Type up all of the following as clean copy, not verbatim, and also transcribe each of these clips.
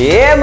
E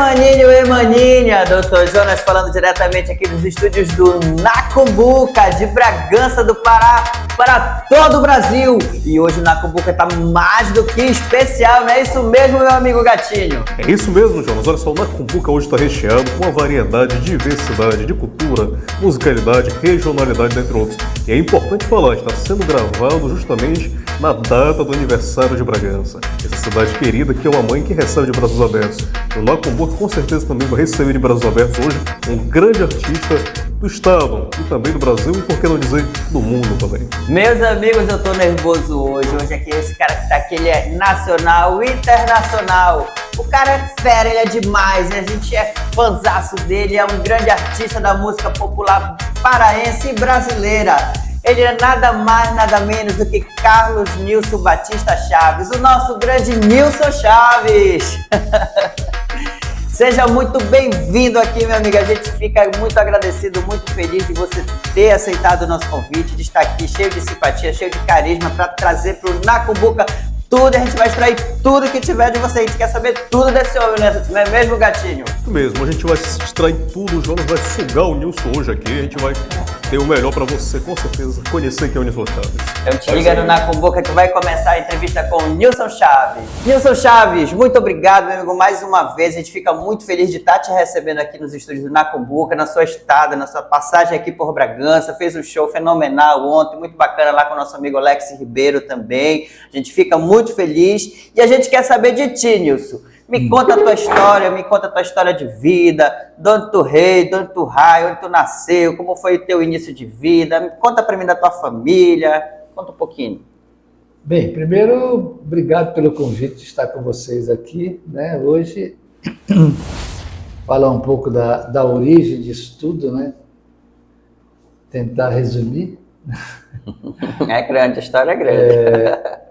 maninha, doutor Jonas falando diretamente aqui dos estúdios do Nacumbuca, de Bragança do Pará, para todo o Brasil. E hoje o Nacumbuca tá mais do que especial, não é isso mesmo, meu amigo Gatinho? É isso mesmo, Jonas. Olha só, o Nacumbuca hoje está recheado com uma variedade, diversidade de cultura, musicalidade, regionalidade, entre outros. E é importante falar, está sendo gravado justamente na data do aniversário de Bragança. Essa cidade querida que é uma mãe que recebe de braços abertos. O Nacumbuca com certeza também vai receber de braços abertos hoje um grande artista do estado e também do Brasil e, por que não dizer, do mundo também. Meus amigos, eu tô nervoso hoje. Hoje aqui esse cara que tá aqui, ele é nacional, internacional. O cara é fera, ele é demais, a gente é fãzaço dele, é um grande artista da música popular paraense e brasileira. Ele é nada mais, nada menos do que Carlos Nilson Batista Chaves, o nosso grande Nilson Chaves. Seja muito bem-vindo aqui, meu amigo. A gente fica muito agradecido, muito feliz de você ter aceitado o nosso convite, de estar aqui cheio de simpatia, cheio de carisma, para trazer para o Nacumbuca tudo. A gente vai extrair tudo que tiver de você. A gente quer saber tudo desse homem, né? Não é mesmo, Gatinho? Isso mesmo. A gente vai extrair tudo. O Jonas vai sugar o Nilson hoje aqui. A gente vai ter o melhor para você, com certeza, conhecer quem é o Nilson Chaves. Então te liga no Nacumbuca que vai começar a entrevista com o Nilson Chaves. Nilson Chaves, muito obrigado, meu amigo, mais uma vez. A gente fica muito feliz de estar te recebendo aqui nos estúdios do Nacumbuca, na sua estada, na sua passagem aqui por Bragança. Fez um show fenomenal ontem, muito bacana lá com o nosso amigo Alex Ribeiro também. A gente fica muito feliz e a gente quer saber de ti, Nilson. Me conta a tua história, me conta a tua história de vida, de onde tu rei, de onde tu raio, onde tu nasceu, como foi o teu início de vida, me conta pra mim da tua família, conta um pouquinho. Bem, primeiro, obrigado pelo convite de estar com vocês aqui, né, hoje, falar um pouco da origem disso tudo, né, tentar resumir. É grande, a história é grande.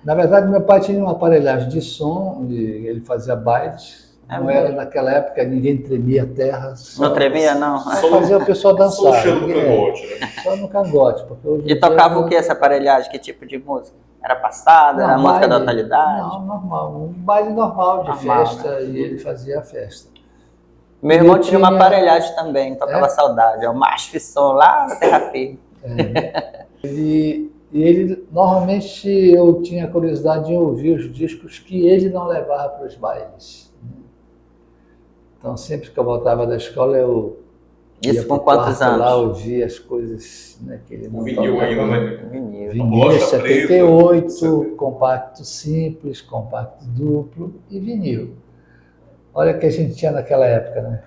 Na verdade, meu pai tinha uma aparelhagem de som, e ele fazia bailes. Não era naquela época, ninguém tremia a terra. Não tremia, não? Só fazia o pessoal dançar. Só no cangote, né? Só no cangote. Porque hoje E tocava o que essa aparelhagem? Que tipo de música? Era passada? Era música da atualidade? Não, normal. Um baile normal de festa, né? E ele fazia a festa. Meu irmão tinha uma aparelhagem também, tocava Saudade. É o Macho Som lá na Terra Firme. E ele, normalmente, eu tinha curiosidade em ouvir os discos que ele não levava para os bailes. Então, sempre que eu voltava da escola, eu Isso com quantos anos? Lá ouvia as coisas, né, que ele não vinil ainda, né? Vinil 78, compacto simples, compacto duplo e vinil. Olha o que a gente tinha naquela época, né?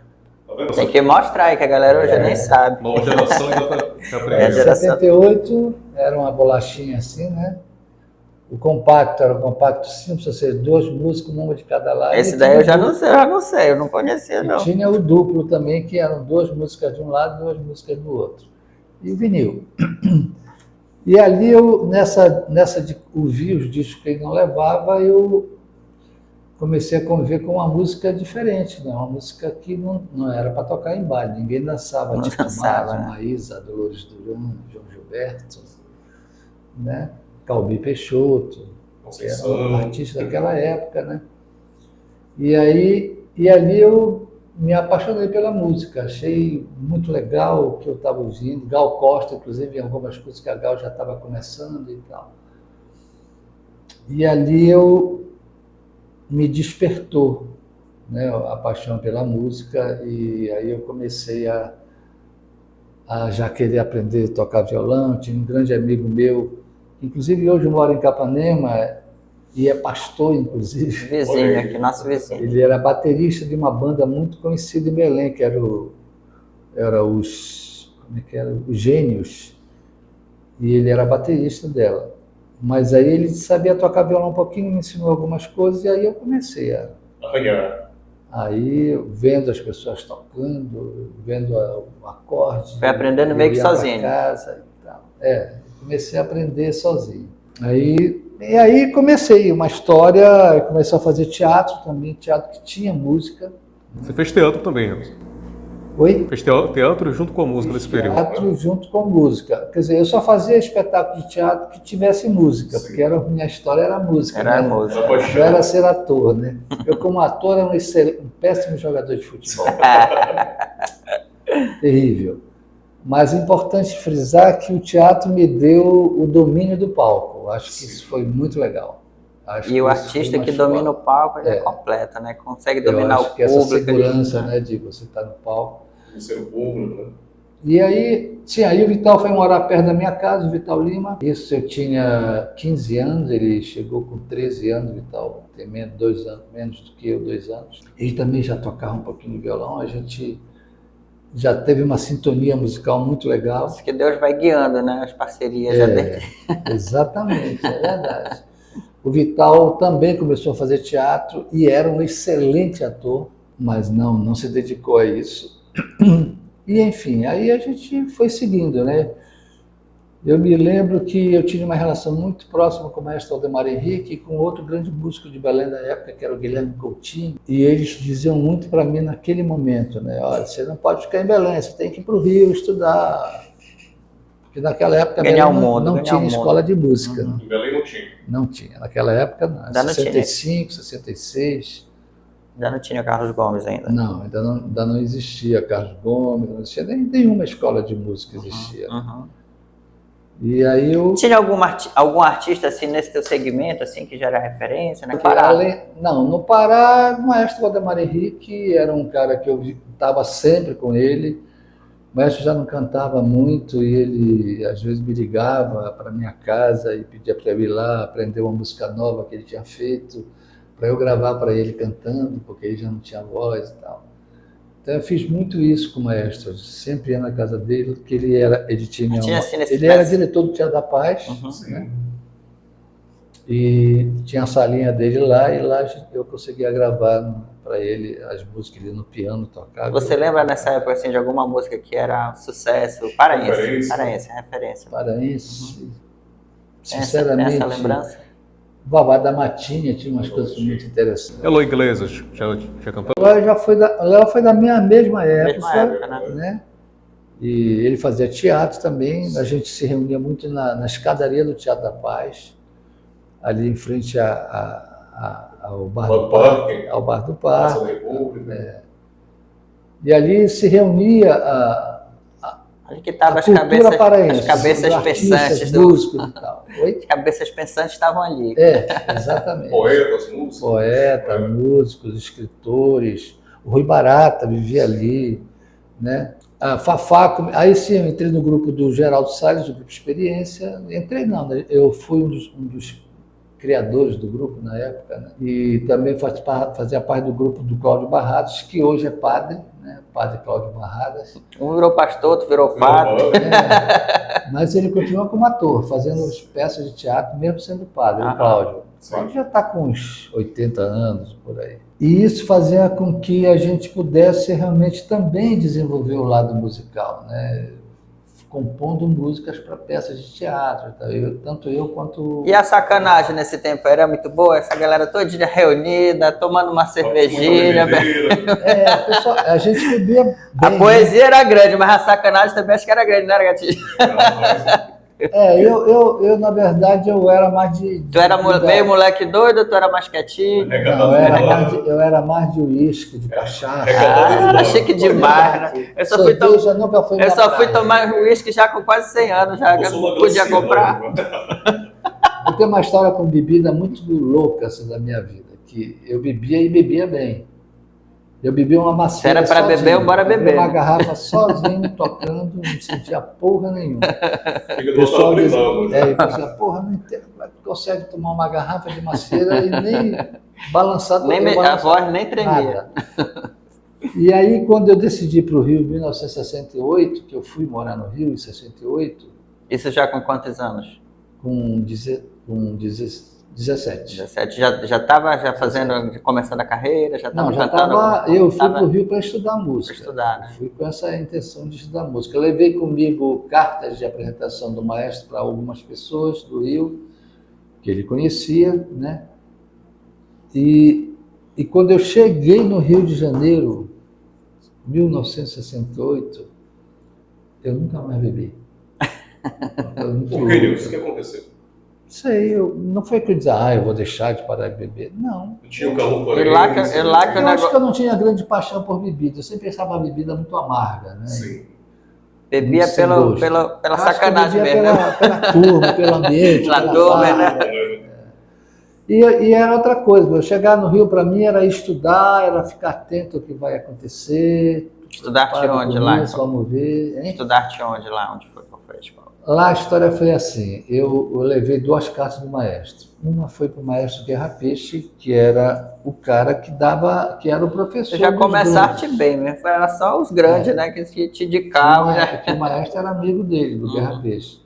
Tem que mostrar aí, que a galera hoje nem sabe. Nova geração ainda tá aprendendo. 78 era uma bolachinha assim, né? O compacto era um compacto simples, ou seja, duas músicas, uma de cada lado. Esse daí eu já não sei, eu não conhecia, não. E tinha o duplo também, que eram duas músicas de um lado e duas músicas do outro. E o vinil. E ali, eu, nessa de ouvir os discos que ele não levava, eu comecei a conviver com uma música diferente, né? Uma música que não era para tocar em baile, ninguém dançava, tipo Maísa, Dolores Duran, João Gilberto, né? Calbi Peixoto, que era um artista daquela época, né? E ali eu me apaixonei pela música, achei muito legal o que eu estava ouvindo, Gal Costa, inclusive, em algumas coisas que a Gal já estava começando e tal. E ali me despertou, né, a paixão pela música, e aí eu comecei a já querer aprender a tocar violão. Tinha um grande amigo meu, que inclusive hoje mora em Capanema e é pastor, inclusive. Vizinho aqui, nosso vizinho. Ele era baterista de uma banda muito conhecida em Belém, que era os Gênios, e ele era baterista dela. Mas aí ele sabia tocar violão um pouquinho, me ensinou algumas coisas, e aí eu comecei a arranhar. Aí, vendo as pessoas tocando, vendo o acorde... Foi aprendendo meio que sozinho. Casa e tal. Comecei a aprender sozinho. E aí comecei uma história, comecei a fazer teatro também, teatro que tinha música. Você fez teatro também, Nilson? Oi? Fez teatro junto com a música nesse período. Teatro junto com música. Quer dizer, eu só fazia espetáculo de teatro que tivesse música, porque minha história era música. Era né? música. Eu era ser ator, né? Eu, como ator, era um péssimo jogador de futebol. Terrível. Mas é importante frisar que o teatro me deu o domínio do palco. Acho que isso foi muito legal. E o artista que domina o palco, ele é completo, né? Consegue dominar o público. Essa segurança, ali, né, de você estar no palco. Ser o público, né? E aí, sim, aí o Vital foi morar perto da minha casa, o Vital Lima. Isso eu tinha 15 anos, ele chegou com 13 anos, o Vital tem menos do que eu, 2 anos. Ele também já tocava um pouquinho de violão, a gente já teve uma sintonia musical muito legal. Acho que Deus vai guiando, né? As parcerias já desde... Exatamente, é verdade. O Vital também começou a fazer teatro e era um excelente ator, mas não se dedicou a isso. E, enfim, aí a gente foi seguindo, né? Eu me lembro que eu tinha uma relação muito próxima com o maestro Aldemar Henrique e com outro grande músico de Belém da época, que era o Guilherme Coutinho, e eles diziam muito para mim naquele momento, né? Olha, você não pode ficar em Belém, você tem que ir para o Rio estudar. Porque naquela época não tinha escola de música. Né? Em Belém não tinha? Não tinha. Naquela época, não. 65, 66... Ainda não tinha Carlos Gomes ainda. Não, ainda não existia Carlos Gomes, não existia nenhuma escola de música existia. E aí eu... Tinha algum artista assim nesse teu segmento assim que já era referência, né? No Pará, o maestro Valdemar Henrique era um cara que eu estava sempre com ele. O maestro já não cantava muito e ele às vezes me ligava para minha casa e pedia para eu ir lá aprender uma música nova que ele tinha feito, para eu gravar para ele cantando, porque ele já não tinha voz e tal. Então eu fiz muito isso com o maestro, eu sempre ia na casa dele, porque ele era diretor do Teatro da Paz, né? E tinha a salinha dele lá, e lá eu conseguia gravar para ele as músicas, ele no piano tocava. Você lembra nessa época assim, de alguma música que era sucesso? Paraense, referência. Paraense, sinceramente. Tem essa lembrança? Vavá da Matinha tinha umas coisas muito interessantes. Eloy Iglesias, já cantou? Ela foi da minha mesma época, né? né? E ele fazia teatro também, a gente se reunia muito na escadaria do Teatro da Paz, ali em frente ao Bar do Parque. E ali se reunia ali que estavam as cabeças pensantes músicos e tal. Oi? As cabeças pensantes estavam ali. Exatamente. Poetas, músicos, escritores. O Rui Barata vivia ali, né? A Fafá, aí sim, eu entrei no grupo do Geraldo Salles, do Grupo Experiência. Eu fui um dos criadores do grupo na época, né? E também fazia parte do grupo do Cláudio Barradas, que hoje é padre, né? Padre Cláudio Barradas. Um virou pastor, outro virou padre. Mas ele continua como ator, fazendo peças de teatro, mesmo sendo padre, o Cláudio. Ele já está com uns 80 anos, por aí. E isso fazia com que a gente pudesse realmente também desenvolver o lado musical, né? Compondo músicas para peças de teatro, tanto eu quanto... E a sacanagem nesse tempo era muito boa? Essa galera todinha reunida, tomando uma cervejinha. Pessoal, a gente bebia bem. A poesia era grande, mas a sacanagem também acho que era grande, não era, Gatinho? Eu na verdade, eu era mais de... Tu era meio moleque doido ou tu era mais quietinho? Não, eu era mais de uísque, de cachaça. Chique demais, né? Eu só fui tomar uísque já com quase 100 anos, já que eu não podia comprar. Eu tenho uma história com bebida muito louca assim, da minha vida, que eu bebia e bebia bem. Eu bebi uma macieira era para beber, bora beber. Uma garrafa sozinho, tocando, não sentia porra nenhuma. O pessoal dizia, porra, não entendo, consegue tomar uma garrafa de macieira e nem balançar. A voz nem tremia. E aí, quando eu decidi ir para o Rio em 1968, que eu fui morar no Rio em 68... Isso já com quantos anos? Com 17. 17. Já estava começando a carreira? Já estava cantando? Eu fui para o Rio para estudar música. Para estudar, né? Fui com essa intenção de estudar música. Eu levei comigo cartas de apresentação do maestro para algumas pessoas do Rio, que ele conhecia, né? E quando eu cheguei no Rio de Janeiro, 1968, eu nunca mais bebi. Por que, Nilson? O que aconteceu? Sei, não foi que eu disse, eu vou deixar de parar de beber. Não. Não tinha o calor por aí. Eu acho que eu não tinha grande paixão por bebida. Eu sempre pensava a bebida muito amarga, né? Sim. Bebia pela sacanagem mesmo. Pela turma, pelo ambiente. Pela turma, né? E era outra coisa. Eu chegar no Rio, para mim, era estudar, era ficar atento ao que vai acontecer. Estudar-te onde lá? Isso, vamos ver. Hein? Estudar-te onde lá? Onde foi? Qual foi a escola? Lá a história foi assim, eu levei 2 cartas do maestro. Uma foi para o maestro Guerra Peixe, que era o cara que era o professor. Você já começaste bem, né? Era só os grandes, né? Que te indicavam. Porque o maestro era amigo dele, do Guerra Peixe.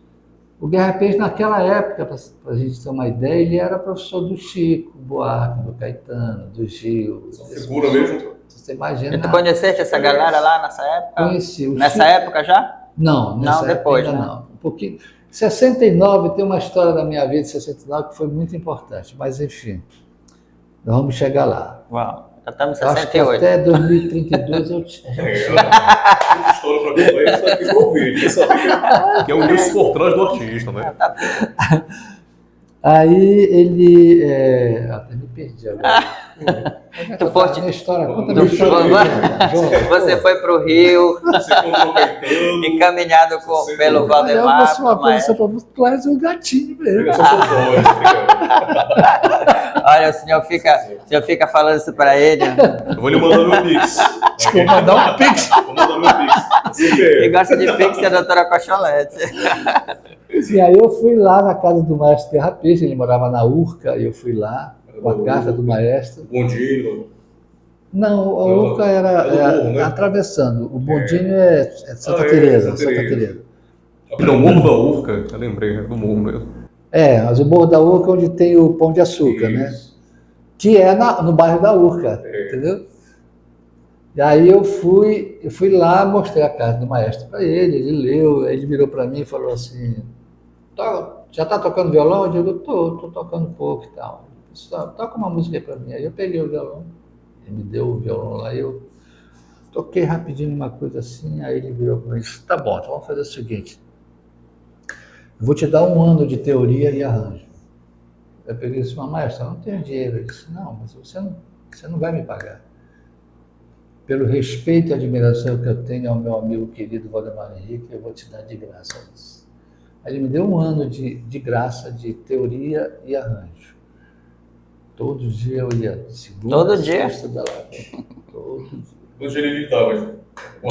O Guerra Peixe, naquela época, para a gente ter uma ideia, ele era professor do Chico Buarque, do Caetano, do Gil. Figura mesmo? Você imagina. E tu conheceste essa galera lá nessa época? Conheci. Nessa época já? Não, nessa época depois, ainda né? não. Um pouquinho. 69, tem uma história da minha vida de 69 que foi muito importante, mas enfim, nós vamos chegar lá. Uau, já estamos em Eu acho que 68. até 2032 eu chego. Muita história pra contar, isso aqui pra ouvir. Ninguém sabe que é o Nilson por trás do artista, né? Aí ele... até me perdi agora. Tu foste... Minha história, conta minha história. Você foi para o Rio, Você encontrou o Caetano. encaminhado pelo Valdemar. Eu vou uma coisa para você, tu és um gatinho mesmo. Eu sou sua voz, Olha, o senhor fica falando isso para ele. eu vou lhe mandar meu pix. Vou mandar um pix. Vou mandar meu pix. Assim que Quem gosta de pix é a doutora Cocholete. E aí eu fui lá na casa do maestro Guerra Peixe, ele morava na Urca, e eu fui lá com a carta do maestro. Bondinho. Não, a Urca era morro, né? atravessando. O Bondinho é Santa Teresa. Santa Teresa. No Morro da Urca, eu lembrei, do morro mesmo. Mas o Morro da Urca é onde tem o Pão de Açúcar, né? Que é no bairro da Urca, entendeu? E aí eu fui lá, mostrei a carta do maestro para ele leu, ele virou para mim e falou assim, já está tocando violão? Eu digo, tô tocando um pouco e tal. Toca uma música aí para mim. Aí eu peguei o violão, ele me deu o violão lá e eu toquei rapidinho uma coisa assim, aí ele virou para mim e disse, tá bom, então vamos fazer o seguinte, eu vou te dar 1 ano de teoria e arranjo. Eu peguei e disse, mas maestro, eu não tenho dinheiro. Ele disse, não, mas você não vai me pagar. Pelo respeito e admiração que eu tenho ao meu amigo querido Valdemar Henrique, eu vou te dar de graça isso. Aí ele me deu 1 ano de graça de teoria e arranjo. Todo dia eu ia, segunda, Todo dia? sexta, todo dia. Todo dia ele dava o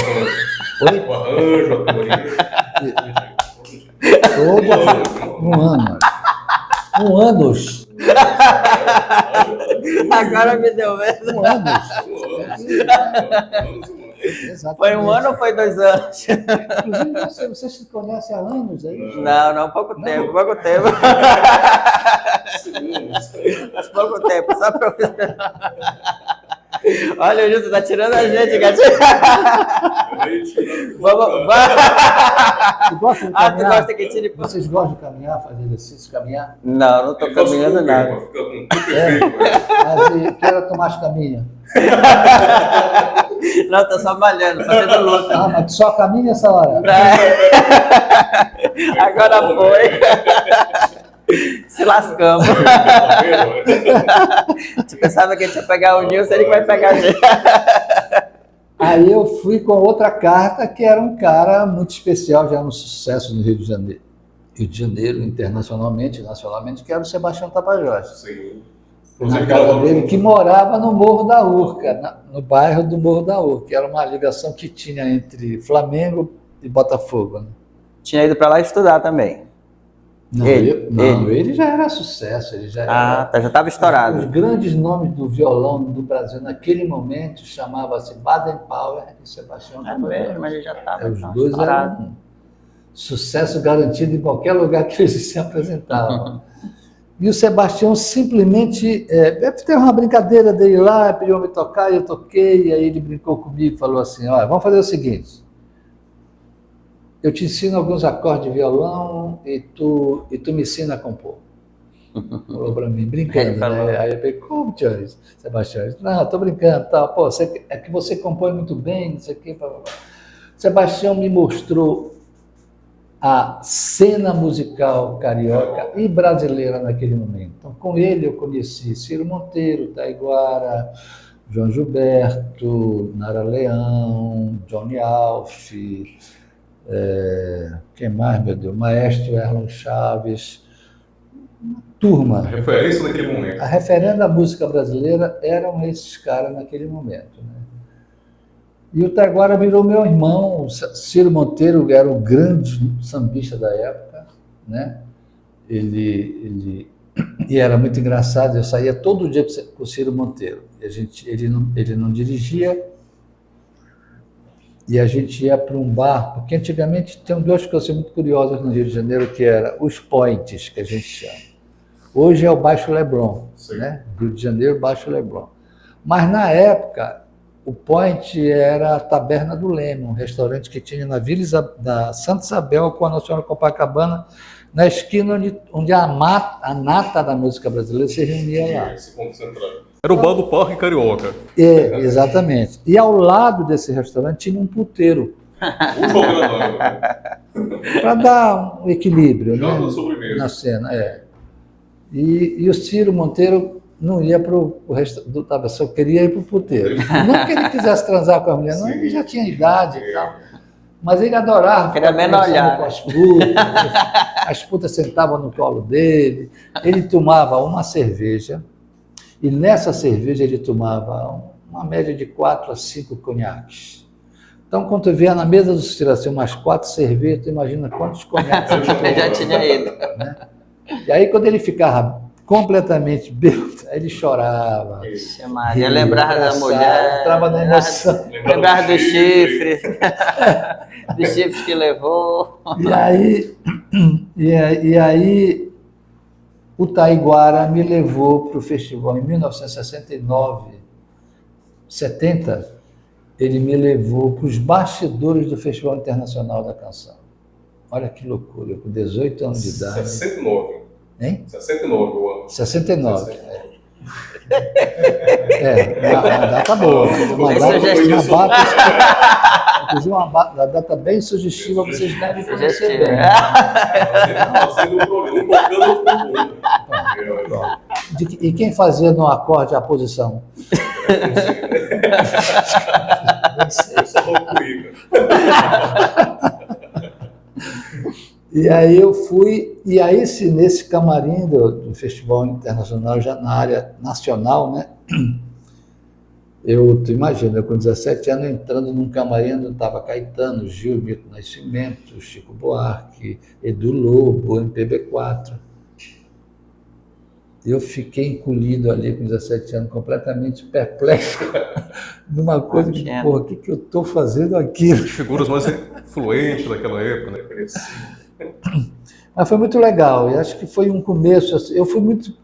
arranjo, a teoria. Todo 1 ano. 1 ano. Agora me deu mesmo. 1 ano. Foi 1 ano ou foi 2 anos? Inclusive, você se conhece há anos aí? Não, pouco tempo. Mas pouco tempo, só para Olha, o Nilson tá tirando a gente, gatinho. Vamos. Tu gosta que tire... Vocês gostam de caminhar, fazer exercício, caminhar? Não tô caminhando nada. Mas quero tomar as caminhas. Não, tô só malhando, fazendo luta. Mas tu só caminha nessa hora? Agora foi. Se lascamos. Tu pensava que a gente ia pegar o Nilson, ele que vai pegar a gente. Aí eu fui com outra carta, que era um cara muito especial, já um sucesso no Rio de Janeiro, internacionalmente, nacionalmente, que era o Sebastião Tapajós. Sim. Na casa dele, que morava no Morro da Urca, no bairro do Morro da Urca, que era uma ligação que tinha entre Flamengo e Botafogo. Né? Tinha ido para lá estudar também. Ele já era sucesso, ele já era... já estava estourado. Os grandes nomes do violão do Brasil naquele momento chamavam-se Baden Powell e Sebastião Tapajós. Mas ele já estava Os dois eram sucesso garantido em qualquer lugar que eles se apresentavam. E o Sebastião simplesmente... teve uma brincadeira dele lá, pediu me tocar, e eu toquei, e aí ele brincou comigo e falou assim, olha, vamos fazer o seguinte, eu te ensino alguns acordes de violão e tu me ensina a compor. Falou para mim, Ele brincando, falou. né? Aí eu falei, como, tio Sebastião? Ele falou, não, estou brincando, tal. Pô, é que você compõe muito bem, não sei o quê. Blá, blá, blá. Sebastião me mostrou a cena musical carioca e brasileira naquele momento. Então, com ele eu conheci Ciro Monteiro, Taiguara, João Gilberto, Nara Leão, Johnny Alf, quem mais, meu Deus? Maestro Erlon Chaves, turma. A referência naquele momento. A referência da música brasileira eram esses caras naquele momento, né? E o Taiguara virou meu irmão. O Ciro Monteiro era o grande sambista da época, né? E era muito engraçado, eu saía todo dia com o Ciro Monteiro. Ele não dirigia, e a gente ia para um bar, porque antigamente tem duas coisas muito curiosas no Rio de Janeiro, que era os points, que a gente chama. Hoje é o Baixo Leblon, né? Rio de Janeiro, Baixo Leblon. Mas na época, o point era a Taberna do Leme, um restaurante que tinha na Vila da Santa Isabel com a Nossa Senhora Copacabana, na esquina onde a nata da música brasileira se reunia lá. Esse ponto central. Era o bar do Parque Carioca. Exatamente. E ao lado desse restaurante tinha um puteiro. Para dar um equilíbrio, né, na cena. E o Ciro Monteiro não ia para o restaurante, só queria ir para o puteiro. Não que ele quisesse transar com a mulher, não, ele já tinha idade e tal. Mas ele adorava ficar conversando com as putas. As putas sentavam no colo dele. Ele tomava uma cerveja, e nessa cerveja ele tomava uma média de 4 a 5 conhaques. Então, quando tu via na mesa do Ciro assim, umas 4 cervejas, tu imagina quantos conhaques ele tomava. Já tinha ido. Né? E aí, quando ele ficava completamente bêbado, aí ele chorava. Maria, lembrava da mulher. Entrava na emoção. Lembrava dos chifres. Dos chifres que levou. E aí o Taiguara me levou para o festival em 1969, 70, ele me levou para os bastidores do Festival Internacional da Canção. Olha que loucura, com 18 anos de idade. 69. Hein? 69 o ano. 69. Uma data boa. Uma data bem sugestiva, vocês devem conhecer bem. E quem fazia no acorde a posição? E aí eu fui, e aí nesse camarim do Festival Internacional, já na área nacional, né? Tu imagina, eu com 17 anos entrando num camarim onde estava Caetano, Gil, Milton Nascimento, Chico Buarque, Edu Lobo, MPB4. Eu fiquei encolhido ali com 17 anos, completamente perplexo, numa coisa que, porra, o que eu estou fazendo aqui? As figuras mais influentes daquela época, né? Mas foi muito legal, e acho que foi um começo, assim,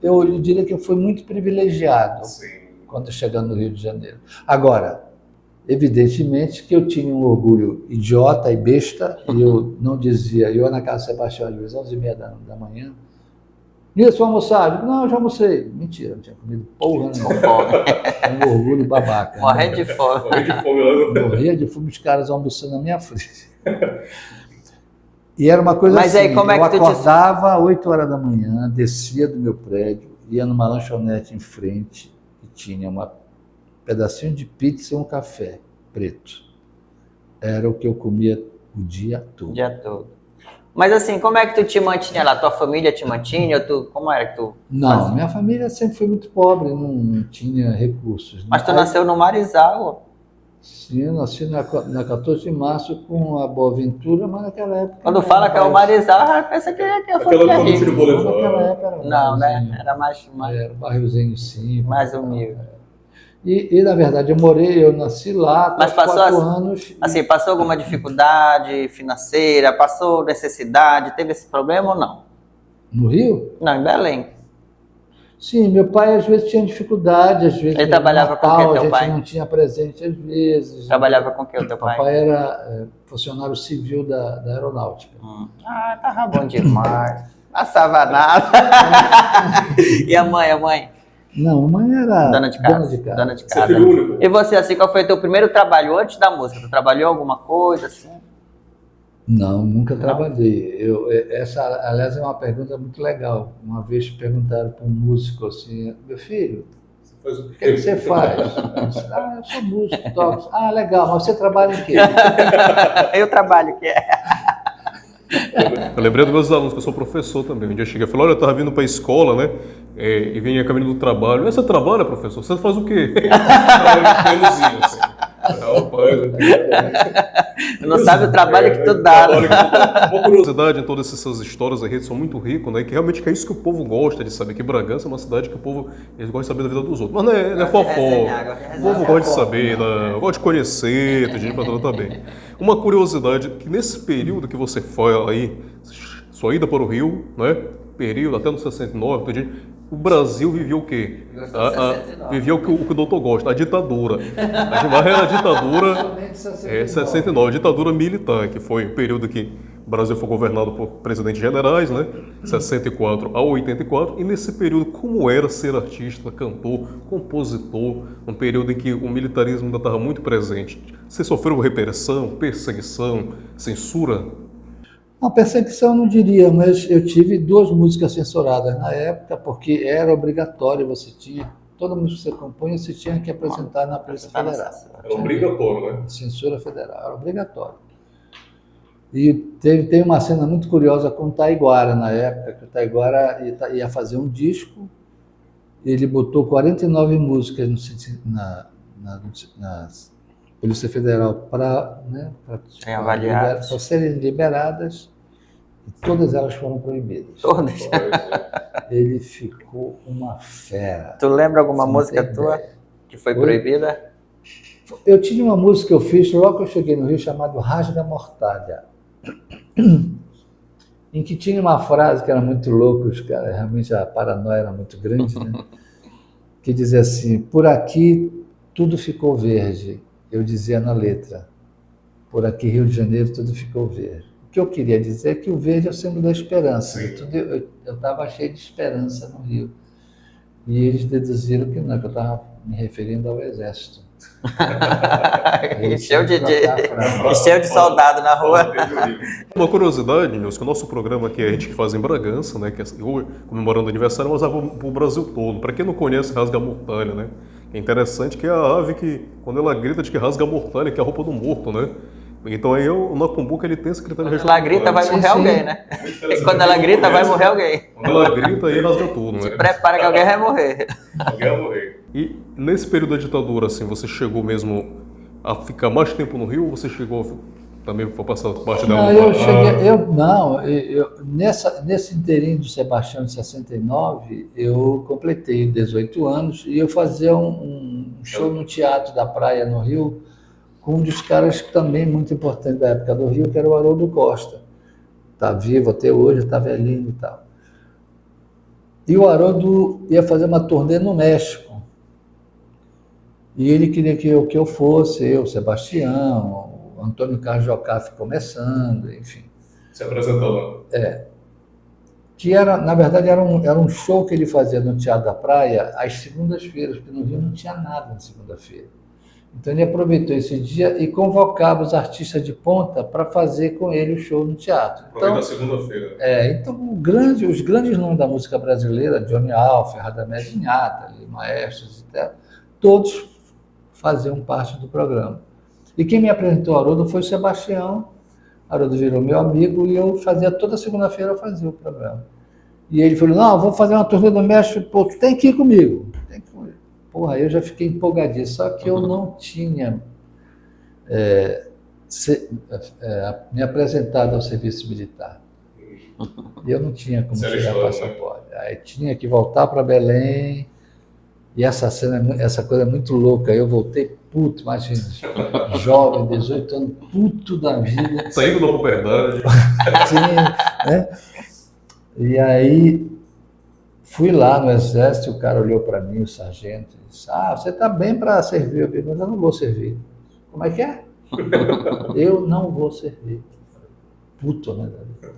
eu diria que eu fui muito privilegiado. Sim. Quando chegando no Rio de Janeiro. Agora, evidentemente que eu tinha um orgulho idiota e besta, e eu não dizia, eu ia na casa do Sebastião às vezes 11h30 da manhã, Nilson, almoçar? Eu digo, não, eu já almocei. Mentira, não tinha comido porra nenhuma. É um orgulho babaca. Morrendo de fome. Morria de fome, os caras almoçando na minha frente. E era uma coisa Mas assim, aí, como é que eu acordava às 8 horas da manhã, descia do meu prédio, ia numa lanchonete em frente, e tinha um pedacinho de pizza e um café preto. Era o que eu comia o dia todo. O dia todo. Mas assim, como é que tu te mantinha lá? Tua família te mantinha? Como era que tu... Não, minha família sempre foi muito pobre, não tinha recursos. Mas tu nasceu no Marizal? Sim, eu nasci na 14 de março com a Boaventura, mas naquela época... Quando fala que é o Marizal, pensa que é a família rica. Naquela época era não, né? Era mais... Era um bairrozinho simples. Mais humilde. E, na verdade, eu nasci lá, mas passou 4 anos. Assim, passou alguma dificuldade financeira? Passou necessidade? Teve esse problema ou não? No Rio? Não, em Belém. Sim, meu pai às vezes tinha dificuldade, às vezes... Ele trabalhava com o que, teu pai? A gente não tinha presente às vezes. Trabalhava com o que, o teu pai? Papai era funcionário civil da aeronáutica. Ah, tava bom demais. Passava nada. E a mãe? Não, a mãe era Dona de casa. Dona de casa. filho único. E você, assim, qual foi o teu primeiro trabalho antes da música? Tu trabalhou alguma coisa, assim? Não, nunca Não? trabalhei. Essa, aliás, é uma pergunta muito legal. Uma vez perguntaram para um músico assim, meu filho, Faz o o que você faz? Eu disse, eu sou músico, toco. Ah, legal, mas você trabalha em quê? Eu trabalho, que é. Eu lembrei dos meus alunos, que eu sou professor também. Um dia eu cheguei e falei, olha, eu estava vindo para a escola, né? E vinha caminho do trabalho. Você trabalha, professor? Você faz o quê? Trabalho assim. Tu não sabe o trabalho que tu dá. Né? Uma curiosidade em todas essas histórias aí são muito ricas, né? Que realmente é isso que o povo gosta de saber, que Bragança é uma cidade que o povo eles gosta de saber da vida dos outros. Mas não é fofoca. O povo gosta de saber, né? Gosta de conhecer, tem gente pra tratar bem. Uma curiosidade, que nesse período que você foi aí, sua ida para o Rio, né? Período até no 69, o Brasil vivia o quê? Vivia o que o doutor gosta, a ditadura. A ditadura 69, a ditadura militar, que foi o período que o Brasil foi governado por presidentes generais, né? 64 a 84. E nesse período, como era ser artista, cantor, compositor, um período em que o militarismo ainda estava muito presente? Você sofreu repressão, perseguição, censura? Uma perseguição eu não diria, mas eu tive 2 músicas censuradas na época, porque era obrigatório, toda música que você compunha, você tinha que apresentar na Polícia Federal. Era obrigatório, né? Censura federal, era obrigatório. E tem uma cena muito curiosa com o Taiguara, na época, que o Taiguara ia fazer um disco, ele botou 49 músicas na Polícia Federal para serem liberadas, e todas elas foram proibidas. Todas? Ele ficou uma fera. Tu lembra alguma música tua que foi proibida? Eu tinha uma música que eu fiz logo que eu cheguei no Rio, chamada Rasga Mortalha, em que tinha uma frase que era muito louca, os caras, realmente a paranoia era muito grande, né? Que dizia assim, por aqui tudo ficou verde. Eu dizia na letra, por aqui Rio de Janeiro tudo ficou verde. O que eu queria dizer é que o verde é o símbolo da esperança. Eu estava cheio de esperança no Rio. E eles deduziram que não, que eu estava me referindo ao Exército. Encheu de soldado na rua. Uma curiosidade, Nilson, que o nosso programa aqui é a gente que faz em Bragança, né? Que é comemorando o aniversário, mas para o Brasil todo. Para quem não conhece, rasga a mortalha, né? É interessante que é a ave que, quando ela grita, de que rasga a mortalha, que é a roupa do morto, né? Então aí o Nacumbuca ele tem esse critério regional. Quando ela grita, vai morrer alguém, né? Quando ela grita, vai morrer alguém. Quando ela grita, aí rasga tudo, né? Se prepara que alguém vai morrer. Alguém vai morrer. E nesse período da ditadura, assim, você chegou mesmo a ficar mais tempo no Rio ou você chegou também para passar parte dela? Nesse inteirinho do Sebastião de 69, eu completei 18 anos e eu fazia um show no Teatro da Praia, no Rio, com um dos caras também muito importantes da época do Rio, que era o Haroldo Costa. Está vivo até hoje, está velhinho e tal. E o Haroldo ia fazer uma turnê no México. E ele queria que eu fosse, o Sebastião, o Antônio Carlos Jocafe começando, enfim. Se apresentou lá. Que era, na verdade, era um show que ele fazia no Teatro da Praia às segundas-feiras, porque no Rio não tinha nada na segunda-feira. Então ele aproveitou esse dia e convocava os artistas de ponta para fazer com ele o show no teatro. Então, na segunda-feira. Então os grandes nomes da música brasileira, Johnny Alf, Radamés Inhata, Maestros e tal, todos faziam parte do programa. E quem me apresentou o Haroldo foi o Sebastião. Haroldo virou meu amigo e eu fazia toda segunda-feira, eu fazia o programa. E ele falou, não, vou fazer uma turnê do México, pô, tu tem que ir comigo. Porra, eu já fiquei empolgadinho, só que eu não tinha me apresentado ao serviço militar. E eu não tinha como tirar passaporte. Aí tinha que voltar para Belém, e essa coisa é muito louca. Eu voltei puto, imagina, jovem, 18 anos, puto da vida. Saindo da puberdade. Sim, né? E aí fui lá no Exército, o cara olhou para mim, o sargento, e disse, você está bem para servir? Eu disse, mas eu não vou servir. Como é que é? Eu não vou servir. puto, né?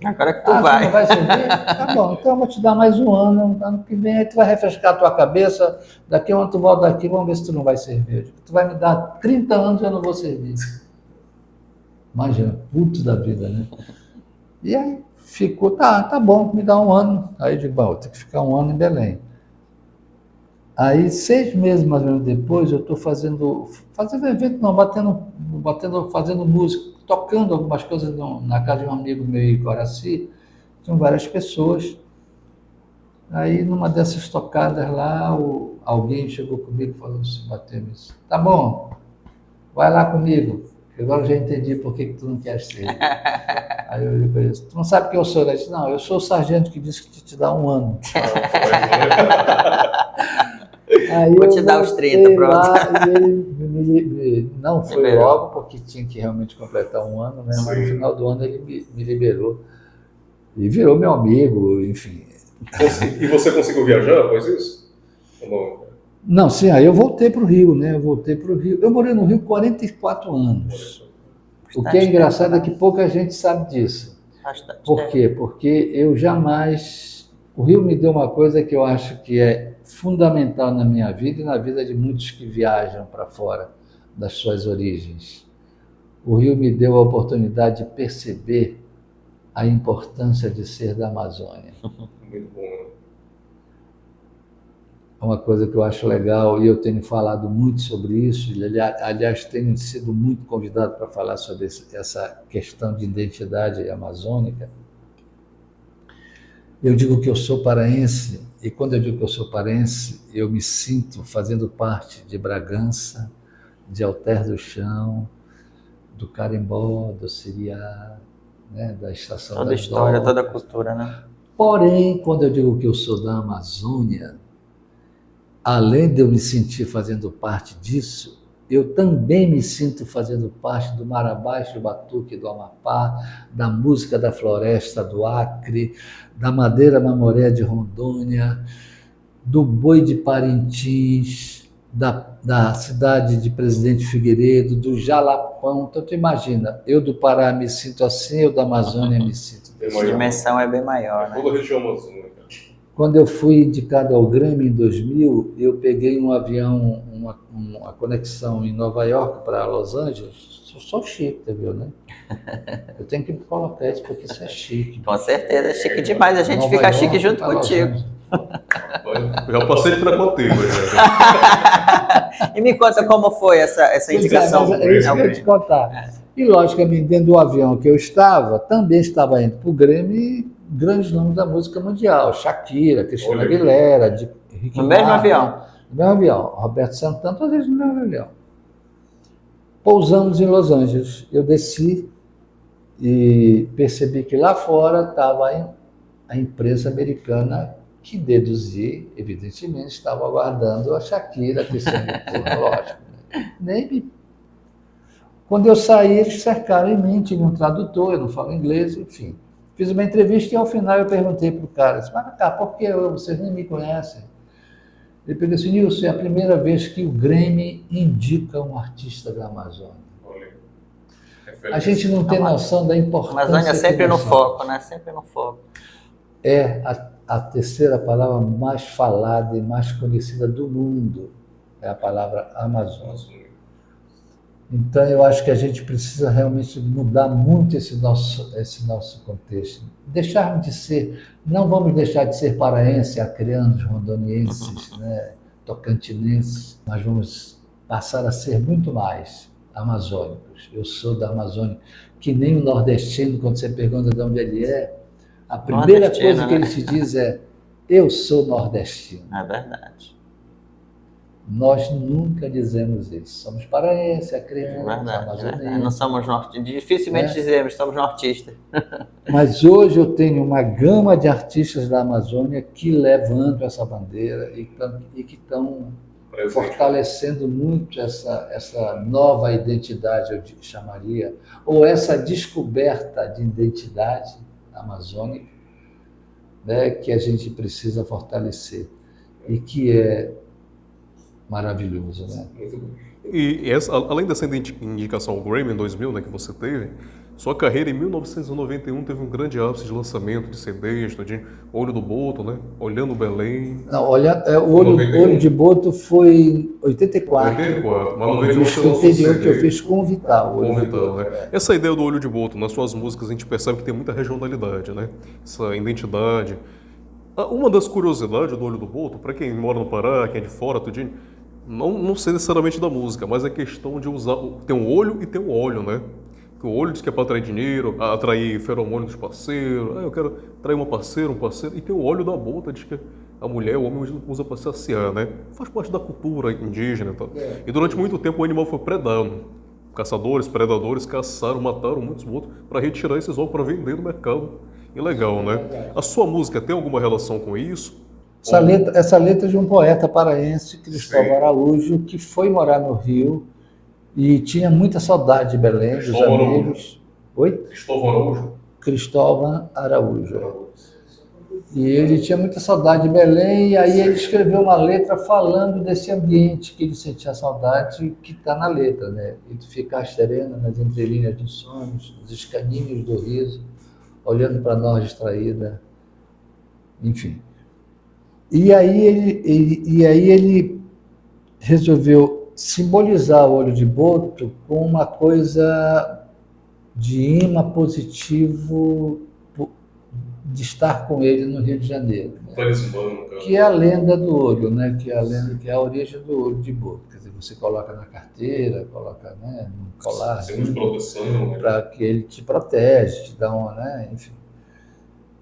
Agora que tu Você vai. não vai servir? Tá bom, então eu vou te dar mais um ano que vem, aí tu vai refrescar a tua cabeça, daqui a um ano tu volta aqui, vamos ver se tu não vai servir. Eu digo, tu vai me dar 30 anos e eu não vou servir. Imagina, puto da vida, né? E aí ficou, tá bom, me dá um ano. Aí eu digo, bom, eu tenho que ficar um ano em Belém. Aí, 6 meses mais ou menos depois, eu estou fazendo evento, não, fazendo música, tocando algumas coisas na casa de um amigo meu em Coraci, tinham várias pessoas. Aí, numa dessas tocadas lá, alguém chegou comigo e falou assim, bateu nisso, tá bom, vai lá comigo, agora eu já entendi por que tu não queres ser. Aí eu olhei para ele, tu não sabe quem eu sou? Ele disse, não, eu sou o sargento que disse que te dá um ano. Aí vou te dar os 30, pronto. Lá, e ele não foi liberou. logo, porque tinha que realmente completar um ano, né? Mas no final do ano ele me liberou. E virou meu amigo, enfim. E você conseguiu viajar após isso? Não, sim, aí eu voltei para o Rio, né? Eu morei no Rio 44 anos. O que é engraçado é que pouca gente sabe disso. Por quê? Porque eu jamais... O Rio me deu uma coisa que eu acho que é fundamental na minha vida e na vida de muitos que viajam para fora das suas origens. O Rio me deu a oportunidade de perceber a importância de ser da Amazônia. Muito bom. É uma coisa que eu acho legal e eu tenho falado muito sobre isso. Aliás, tenho sido muito convidado para falar sobre essa questão de identidade amazônica. Eu digo que eu sou paraense, e quando eu digo que eu sou paraense, eu me sinto fazendo parte de Bragança, de Alter do Chão, do Carimbó, do Siriá, né, da Estação Toda a das história, Docas. toda a cultura, né? Porém, quando eu digo que eu sou da Amazônia, além de eu me sentir fazendo parte disso, eu também me sinto fazendo parte do Marabás do Batuque do Amapá, da música da floresta do Acre, da madeira mamoré de Rondônia, do boi de Parintins, da cidade de Presidente Figueiredo, do Jalapão. Então, tu imagina, eu do Pará me sinto assim, eu da Amazônia me sinto assim. A dimensão é bem maior, né? Toda a região amazônica. Quando eu fui indicado ao Grammy em 2000, eu peguei um avião, uma conexão em Nova York para Los Angeles. Sou chique, viu, né? Eu tenho que colocar isso porque isso é chique. Com certeza, é chique demais. A gente Nova fica York chique junto para Los contigo. Angeles. Eu já passei para contigo. E me conta como foi essa indicação. Pois é isso que eu ia te contar. E, logicamente, dentro do avião que eu estava, também estava indo para o Grammy grandes nomes da música mundial. Shakira, Cristina Aguilera, Ricky No mesmo Martin. avião? No mesmo avião. Roberto Santana, todos eles no mesmo avião. Pousamos em Los Angeles. Eu desci e percebi que lá fora estava a imprensa americana que deduzi, evidentemente, estava aguardando a Shakira, Cristina Aguilera, lógico. Nem me... Quando eu saí, eles cercaram em mim, tinha um tradutor, eu não falo inglês, enfim. Fiz uma entrevista e ao final eu perguntei para o cara, mas cá, por que vocês nem me conhecem? Ele perguntou assim, Nilson, é a primeira vez que o Grammy indica um artista da Amazônia. A gente não tem noção da importância. Amazônia sempre no foco, né? Sempre no foco. É a terceira palavra mais falada e mais conhecida do mundo, é a palavra Amazônia. Então, eu acho que a gente precisa realmente mudar muito esse nosso contexto. Deixarmos de ser, não vamos deixar de ser paraenses, acreanos, rondonienses, né, tocantinenses, mas vamos passar a ser muito mais amazônicos. Eu sou da Amazônia, que nem o nordestino, quando você pergunta de onde ele é, a primeira coisa que ele te diz é, eu sou nordestino. É verdade. Nós nunca dizemos isso. Somos paraenses, acreanos, amazonenses. Não somos nortistas. Dificilmente dizemos, somos nortistas. Mas hoje eu tenho uma gama de artistas da Amazônia que levantam essa bandeira e que estão fortalecendo muito essa nova identidade, eu chamaria, ou essa descoberta de identidade amazônica, né, que a gente precisa fortalecer e que é maravilhoso, né? Muito bom. E além dessa indicação ao Grammy em 2000, né, que você teve, sua carreira em 1991 teve um grande ápice de lançamento de CDs, de Olho do Boto, né? Olhando Belém. Não, olha, o Olho de Boto foi em 84. 84, mas 91 Foi o anterior que eu fiz com o Vital. Com o Vital, né? Essa ideia do Olho de Boto, nas suas músicas a gente percebe que tem muita regionalidade, né? Essa identidade. Uma das curiosidades do Olho do Boto, para quem mora no Pará, quem é de fora, tudinho, não sei necessariamente da música, mas é questão de usar, tem um olho e tem um óleo, né? Que o olho diz que é para atrair dinheiro, atrair feromônio dos parceiros. Eu quero atrair uma parceira, um parceiro. E tem o óleo da bota, diz que a mulher, o homem usa para saciar, né? Faz parte da cultura indígena. Tá? E durante muito tempo o animal foi predado. Caçadores, predadores caçaram, mataram muitos botos para retirar esses ovos para vender no mercado ilegal, né? A sua música tem alguma relação com isso? Essa letra é de um poeta paraense, Cristóvão Araújo, que foi morar no Rio e tinha muita saudade de Belém, dos amigos. Oi? Cristóvão Araújo? Cristóvão Araújo. E ele tinha muita saudade de Belém, e aí ele escreveu uma letra falando desse ambiente que ele sentia saudade, que está na letra, né? E tu ficar serena nas entrelinhas dos sonhos, dos escaninhos do riso, olhando para nós distraída, enfim. E aí ele resolveu simbolizar o Olho de Boto com uma coisa de imã positivo de estar com ele no Rio de Janeiro, né? Que é a lenda do olho, né? Que é a origem do Olho de Boto. Quer dizer, você coloca na carteira, coloca, né, no colar, para que ele te protege, te dá uma, né, enfim.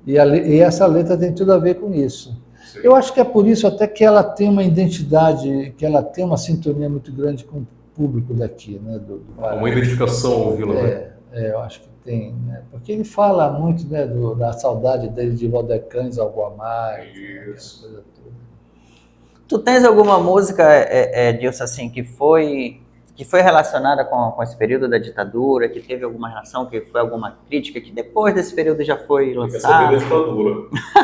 E essa letra tem tudo a ver com isso. Sim. Eu acho que é por isso até que ela tem uma identidade, que ela tem uma sintonia muito grande com o público daqui, né, do Pará. Uma identificação ao Vila, né? Eu acho que tem, né? Porque ele fala muito, né, da saudade dele de Valdecães ao Guamar. Isso. Coisa toda. Tu tens alguma música, Dilson, assim, que foi relacionada com esse período da ditadura, que teve alguma relação, que foi alguma crítica, que depois desse período já foi lançada?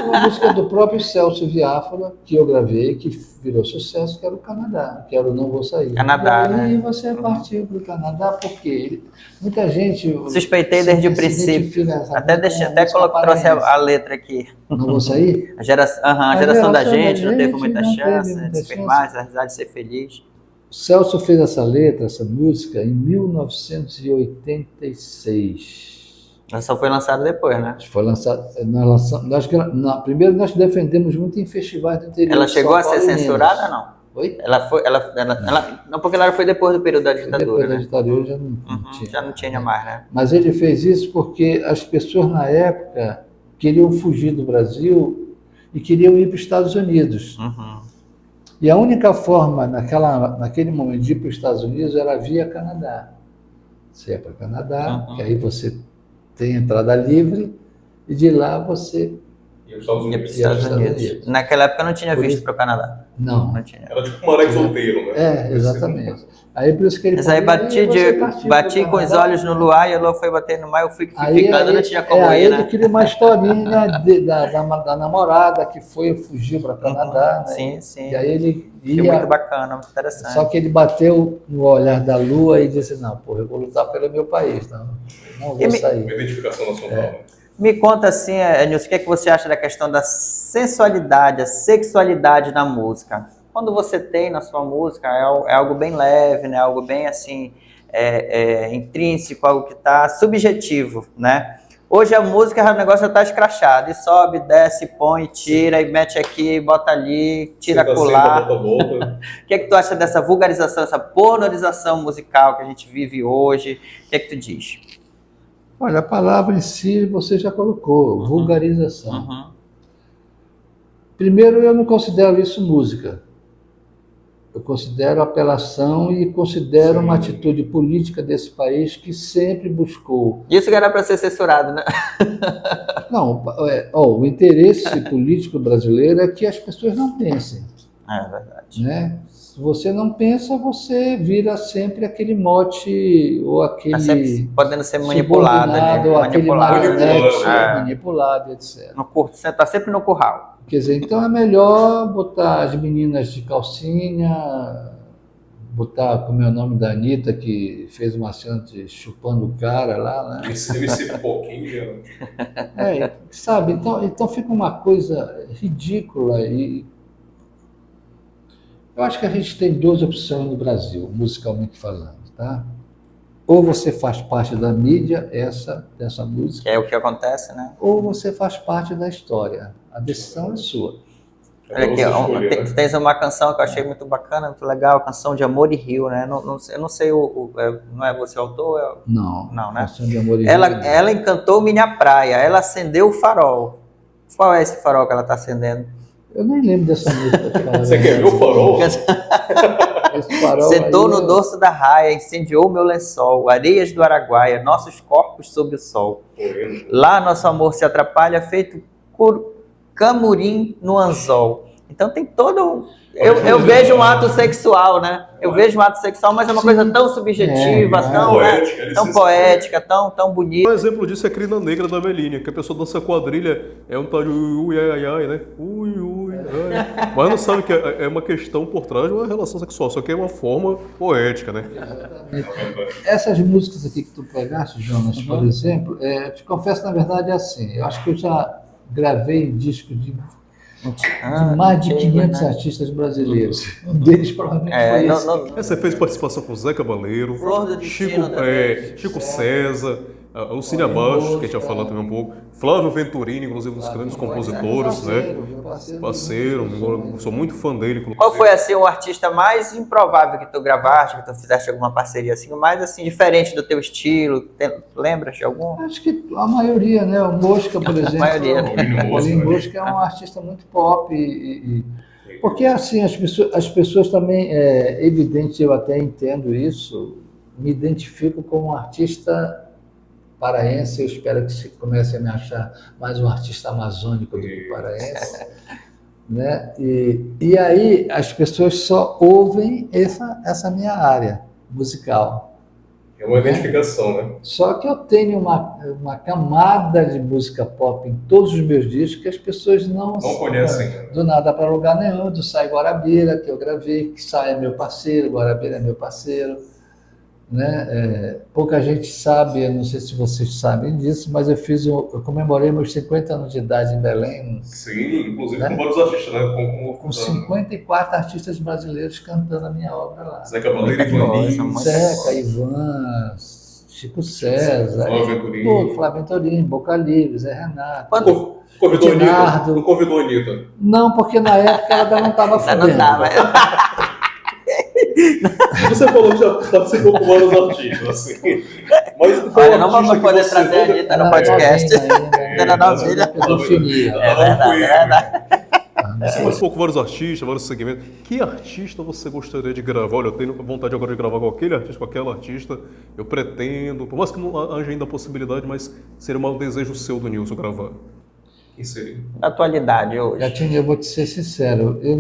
Uma música do próprio Celso Viáfora, que eu gravei, que virou sucesso, que era o Canadá, que era o Não Vou Sair. Canadá, e aí né? Você partiu para o Canadá, porque muita gente... Suspeitei desde o princípio. Até trouxe a letra aqui. Não Vou Sair? A geração da gente não teve muita chance de se firmar, apesar de ser feliz. O Celso fez essa letra, essa música, em 1986. Ela só foi lançada depois, né? Foi lançada. Primeiro nós defendemos muito em festivais do interior. Ela chegou a ser censurada ou não? Oi? Não, porque ela foi depois do período da ditadura. Depois da ditadura já não tinha. Já não tinha mais, né? Mas ele fez isso porque as pessoas na época queriam fugir do Brasil e queriam ir para os Estados Unidos. E a única forma, naquele momento, de ir para os Estados Unidos era via Canadá. Você ia para o Canadá, que aí você tem entrada livre, e de lá você ia para os Estados Unidos. Naquela época não tinha visto para o Canadá. Não tinha. Era tipo um maré solteiro, né? Exatamente. Aí por isso que ele Mas aí bati com os olhos no luar e a lua foi bater no mar, eu fui ficando, não tinha como ir, aí né? ele queria uma historinha da namorada que fugiu para o Canadá, né? Sim. E aí ele ia... Muito bacana, muito interessante. Só que ele bateu no olhar da lua e disse, não, eu vou lutar pelo meu país, não vou sair. Uma identificação nacional. Me conta assim, Nilson, o que você acha da questão da sensualidade, a sexualidade na música? Quando você tem na sua música, é algo bem leve, né? Algo bem assim, intrínseco, algo que está subjetivo, né? Hoje a música, o negócio já está escrachado, e sobe, desce, põe, tira, e mete aqui, bota ali, tira colar. O que é que tu acha dessa vulgarização, essa pornorização musical que a gente vive hoje? O que é que tu diz? Olha, a palavra em si você já colocou, vulgarização. Primeiro, eu não considero isso música. Eu considero apelação e considero uma atitude política desse país que sempre buscou... Isso que era para ser censurado, né? Não, o interesse político brasileiro é que as pessoas não pensem. É verdade. Né? Se você não pensa, você vira sempre aquele mote ou aquele... Tá sempre podendo ser manipulado, né? Ou aquele manipulado, etc. Você está sempre no curral. Quer dizer, então é melhor botar as meninas de calcinha, botar como é o nome da Anitta, que fez uma cena de chupando o cara lá, né? Esse pouquinho. Sabe? Então fica uma coisa ridícula e eu acho que a gente tem duas opções no Brasil, musicalmente falando, tá? Ou você faz parte da mídia, dessa música, Que é o que acontece, né? ou você faz parte da história. A decisão é sua. Olha aqui, tens uma canção que eu achei muito bacana, muito legal, a canção de Amor e Rio, né? Eu não sei, não é você o autor? Não, né? Canção de Amor e Rio. Ela encantou minha praia, ela acendeu o farol. Qual é esse farol que ela está acendendo? Eu nem lembro dessa música. Você quer ver o farol? Esse farol Sentou aí, no dorso da raia, incendiou meu lençol, areias do Araguaia, nossos corpos sob o sol. Lá nosso amor se atrapalha, feito camurim no anzol. Então tem todo eu vejo um ato sexual, né? Eu vejo um ato sexual, mas é uma coisa tão subjetiva, tão poética, tão bonita. Um exemplo disso é a Crina Negra da Melinha, que a pessoa dança quadrilha, é um tal de ui, ai, ai, né? Ui, ai. Mas não sabe que é uma questão por trás de uma relação sexual, só que é uma forma poética, né? Essas músicas aqui que tu pegaste, Jonas, por exemplo, eu te confesso, na verdade, é assim, eu acho que eu já gravei disco de mais de 500 artistas brasileiros. Um deles provavelmente foi esse. Você fez participação com Zé Cabaleiro, Chico César, Alcine Abaixo, que a gente já falou também um pouco, Flávio Venturini, inclusive um dos grandes compositores, né? Parceiro, sou muito fã dele. Qual foi assim o artista mais improvável que tu gravaste, que tu fizeste alguma parceria assim, o mais assim diferente do teu estilo? Lembras de algum? Acho que a maioria, né? O Mosca, por exemplo. O Paulinho Mosca é um artista muito pop porque assim as pessoas também, é evidente, eu até entendo isso, me identifico como um artista paraense, eu espero que se comece a me achar mais um artista amazônico do que paraense, né? E aí as pessoas só ouvem essa minha área musical. É uma identificação, né? Só que eu tenho uma camada de música pop em todos os meus discos que as pessoas não conhecem. Do Nada para Lugar Nenhum, do Sai Guarabira, que eu gravei, que Sai é meu parceiro, Guarabira é meu parceiro. Né? Pouca gente sabe, eu não sei se vocês sabem disso, mas eu comemorei meus 50 anos de idade em Belém. Sim, inclusive com vários artistas, né? Com 54 artistas brasileiros cantando a minha obra lá. Zé Cabaleiro, Ivan Zeca, Ivan, Chico César, Flávio Venturini, Boca Livre, Zé Renato. Não convidou a Anitta? Não, porque na época ela não estava fazendo. Você falou que já participou com vários artistas, assim. Mas olha, não vamos poder trazer a Anitta no podcast. Era novinha. Pedofilia. É verdade. Você participou com vários artistas, vários segmentos. Que artista você gostaria de gravar? Olha, eu tenho vontade agora de gravar com aquele artista, com aquela artista. Eu pretendo, por mais que não haja ainda a possibilidade, mas seria um desejo seu do Nilson gravar. Quem seria? Na atualidade, hoje. Gatinho, eu vou te ser sincero, eu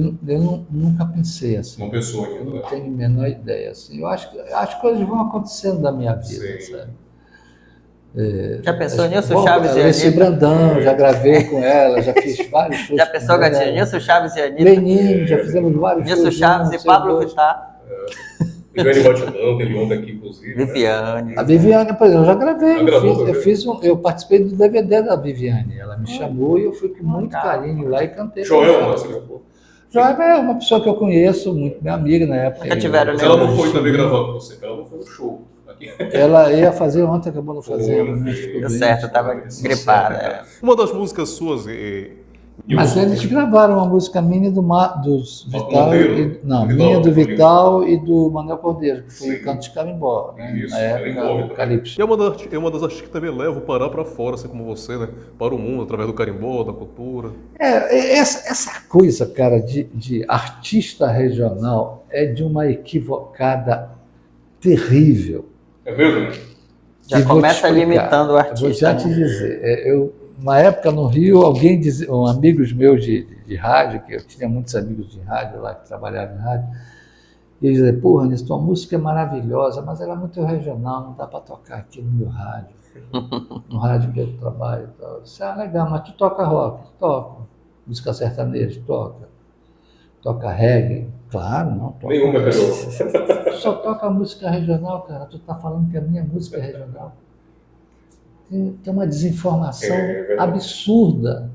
nunca pensei assim. Uma pessoa ainda. Eu não tenho a menor ideia. Assim. Eu acho que as coisas vão acontecendo na minha vida, sabe? Já pensou Nilson Chaves e Anitta? Brandão, já gravei com ela, já fiz vários shows. Já pensou, Gatinho? Nilson Chaves e Anitta? Lenin, já fizemos vários shows. Nilson Chaves e Pablo Vittar. Viviane Batidão, teve onda aqui, inclusive. Viviane. A Viviane, por exemplo, eu já gravei. Eu participei do DVD da Viviane. Ela me chamou e eu fui com muito carinho lá e cantei. Joel, Joel é uma pessoa que eu conheço, muito minha amiga na época. Ela não foi também gravar com você, ela não foi no show. Ela ia fazer ontem, acabou não fazendo. Deu certo, estava gripada. Uma das músicas suas... Mas eles gravaram uma música minha do Vital, minha do Vital e do Manuel Cordeiro, que foi o Canto de Carimbó, né? Na época do Calypso. E é uma das artistas que também leva o Pará para fora, assim como você, né? Para o mundo, através do carimbó, da cultura. Essa coisa, cara, de artista regional é de uma equivocada terrível. É mesmo? Já começa limitando o artista. Vou já te dizer, uma época no Rio, alguém dizia, amigos meus de rádio, que eu tinha muitos amigos de rádio lá que trabalhavam em rádio, e eles diziam, porra, Nilson, tua música é maravilhosa, mas ela é muito regional, não dá para tocar aqui no meu rádio, no rádio que eu trabalho e tal. Eu disse, legal, mas tu toca rock? Toco. Música sertaneja? Toca. Toca reggae? Claro, não. Toca. Nenhuma pegou. Tu só toca música regional, cara. Tu tá falando que a minha música é regional. Tem uma desinformação absurda.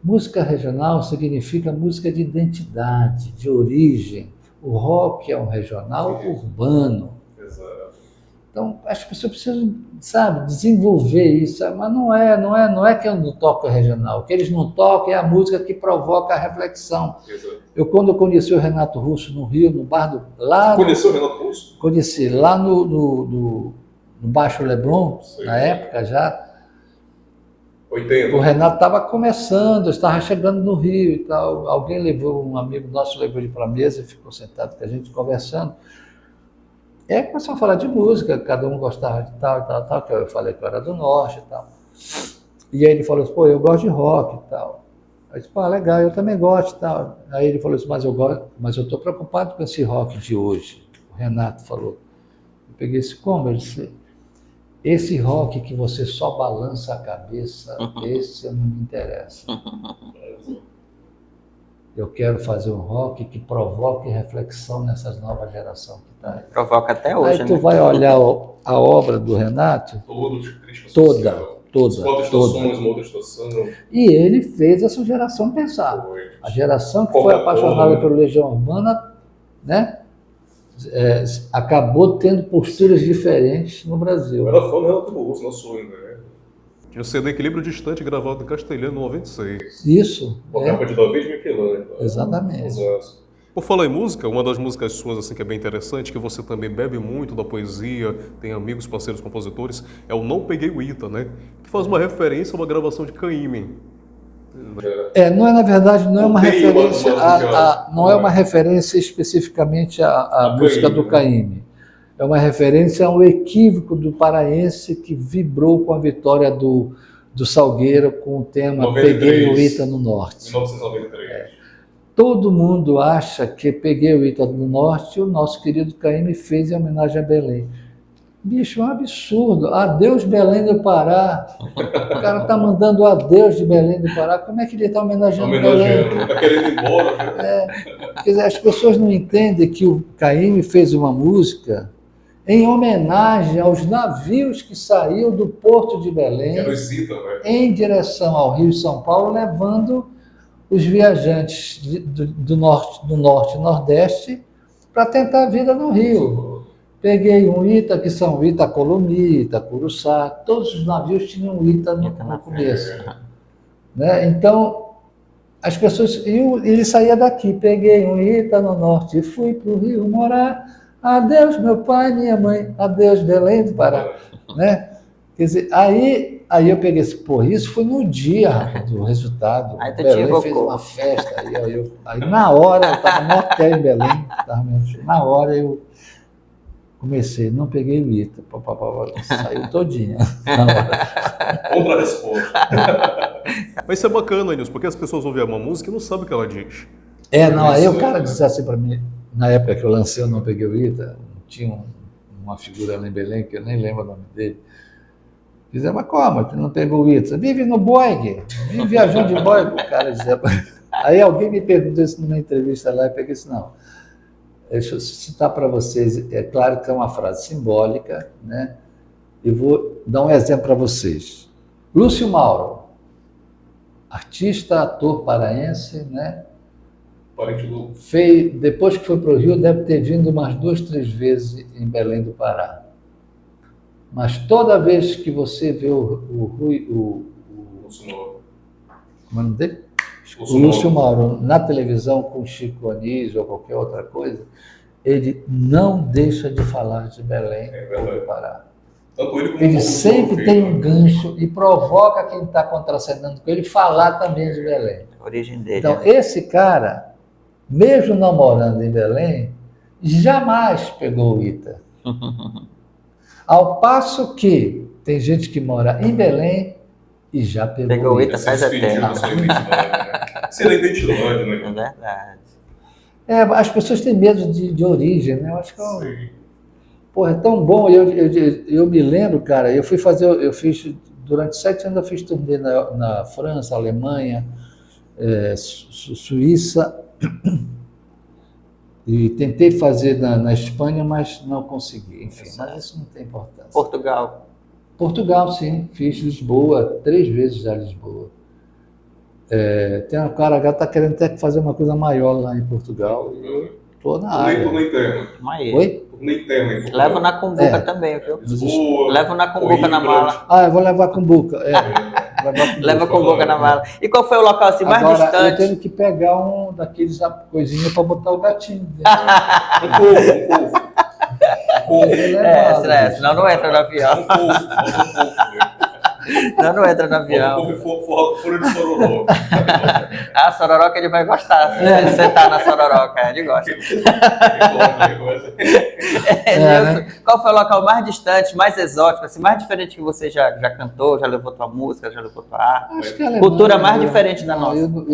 Música regional significa música de identidade, de origem. O rock é um regional urbano. Exato. Então, as pessoas precisam, sabe, desenvolver isso. Mas não é que eu não toco regional. O que eles não tocam é a música que provoca a reflexão. Exato. Quando eu conheci o Renato Russo no Rio, no bar do... Lá Você conheceu o Renato Russo? Conheci, lá no Baixo Leblon, Sim. na época já. 80. O Renato estava começando, estava chegando no Rio e tal. Alguém levou, um amigo nosso levou ele para a mesa e ficou sentado com a gente conversando. E aí começou a falar de música, cada um gostava de tal, que eu falei que eu era do Norte e tal. E aí ele falou assim, pô, eu gosto de rock e tal. Aí eu disse, pô, legal, eu também gosto e tal. Aí ele falou assim, mas eu estou preocupado com esse rock de hoje. O Renato falou. Eu peguei esse como? Ele disse, esse rock que você só balança a cabeça, esse não me interessa. Eu quero fazer um rock que provoque reflexão nessas novas gerações que está aí. Provoca até hoje, Aí tu né? vai olhar a obra do Renato, Todo de crítica toda, social. toda, Quatro estações, uma outra estação. e ele fez essa geração pensar. Foi. A geração que foi apaixonada pelo Legião Urbana, né, acabou tendo posturas diferentes no Brasil. Eu era fã do Renato Russo, não sou ainda, né? Tinha o CD Equilíbrio Distante gravado em castelhano em 96. Isso, Uma capa de David Michelangelo. exatamente. Exato. Por falar em música, uma das músicas suas assim que é bem interessante, que você também bebe muito da poesia, tem amigos, parceiros, compositores, é o Não Peguei o Ita, né? Que faz uma referência a uma gravação de Caymmi. Não é, na verdade, não é uma Tem uma referência, música- não é uma referência especificamente à música do Caymmi. É uma referência a um equívoco do paraense que vibrou com a vitória do Salgueiro com o tema 93. Peguei o Ita no Norte. 1993. Todo mundo acha que Peguei o Ita no Norte, o nosso querido Caymmi fez em homenagem a Belém. Bicho, é um absurdo. Adeus Belém do Pará. O cara está mandando adeus de Belém do Pará. Como é que ele está homenageando Belém? Homenageando. Tá querendo ir embora, né? Quer dizer, as pessoas não entendem que o Caymmi fez uma música em homenagem aos navios que saíam do Porto de Belém Que é do Zita, né? em direção ao Rio e São Paulo, levando os viajantes do norte e nordeste para tentar a vida no Rio. Peguei um Ita, que são Itacolomi, Itacuruçá, todos os navios tinham um Ita no começo. Né? Então, as pessoas... ele saía daqui, peguei um Ita no norte e fui para o Rio morar. Adeus, meu pai, minha mãe. Adeus, Belém do Pará. Né? Quer dizer, aí eu peguei esse, pô, isso foi no dia do resultado. Aí tu Belém te fez evocou. uma festa. Aí na hora, eu estava no hotel em Belém, na hora eu comecei, não peguei o Ita, saiu todinha. Na hora. Contra-resposta. Mas isso é bacana, Nilson, porque as pessoas ouvem uma música e não sabem o que ela diz. Aí o cara disse assim para mim, na época que eu lancei, eu não peguei o Ita, tinha uma figura lá em Belém, que eu nem lembro o nome dele. Dizia, mas como? Tu não pegou o Ita? Vive no Boeing, vive viajando de Boeing. O cara dizia. Aí alguém me perguntou isso numa entrevista lá, eu peguei isso, não. Deixa eu citar para vocês, é claro que é uma frase simbólica, né? E vou dar um exemplo para vocês. Lúcio Mauro, artista, ator paraense, né? Parente do... Depois que foi para o Rio, deve ter vindo umas 2, 3 vezes em Belém do Pará. Mas toda vez que você vê como é o nome dele? O Lúcio Mauro na televisão com Chico Anísio ou qualquer outra coisa, ele não deixa de falar de Belém ou do Pará. Tanto ele como Ele o sempre tem um gancho e provoca quem está contracenando com ele falar também de Belém. A origem dele. Então, esse cara, mesmo não morando em Belém, jamais pegou o Ita. Ao passo que tem gente que mora em Belém e já pegou o Ita. Faz até. Você é da identidade, né? É verdade. As pessoas têm medo de origem, né? Eu acho que Sim. porra, é tão bom. Eu me lembro, cara, eu fiz, durante 7 anos eu fiz turnê na França, Alemanha, Suíça E tentei fazer na Espanha, mas não consegui. Enfim, mas isso não tem importância. Portugal. Portugal, sim. Fiz Lisboa, 3 vezes já Lisboa. Tem um cara que está querendo até fazer uma coisa maior lá em Portugal. Eu estou na área. Turnê interna. Aí. Oi? Turnê interna. em Portugal. Levo na cumbuca também, viu? Lisboa, Levo na cumbuca na Coimbra. mala. Ah, eu vou levar cumbuca. Leva cumbuca na mala. E qual foi o local assim mais Agora, eu distante? tenho que pegar um daqueles coisinhas para botar o gatinho dentro. Um povo. Senão não entra no avião. Um povo. Não entra no avião. Um povo fora de Sororó. A sororoca ele vai gostar. Se sentar na sororoca, ele gosta. né? Qual foi o local mais distante, mais exótico, assim, mais diferente que você já cantou, já levou tua música, já levou tua arte? Acho que é Cultura Alemanha, mais diferente da não, nossa.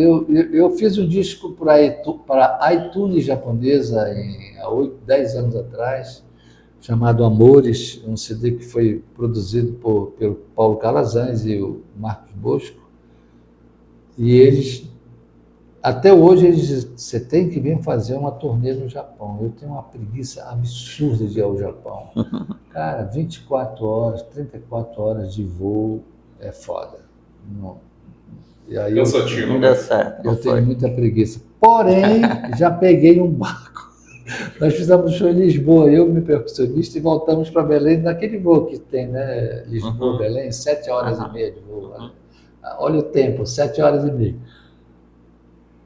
Eu fiz um disco para a iTunes japonesa há 10 anos atrás, chamado Amores, um CD que foi produzido pelo Paulo Calazans e o Marcos Bosco. E eles, até hoje, eles dizem, você tem que vir fazer uma turnê no Japão. Eu tenho uma preguiça absurda de ir ao Japão. Cara, 24 horas, 34 horas de voo é foda. Não. E aí Cansativo. Não deu certo. eu Não foi. tenho muita preguiça. Porém, já peguei um barco. Nós fizemos um show em Lisboa, eu e meu percussionista, e voltamos para Belém, naquele voo que tem, né? Lisboa, Belém, 7 horas e meia de voo. Olha o tempo, 7 horas e meia.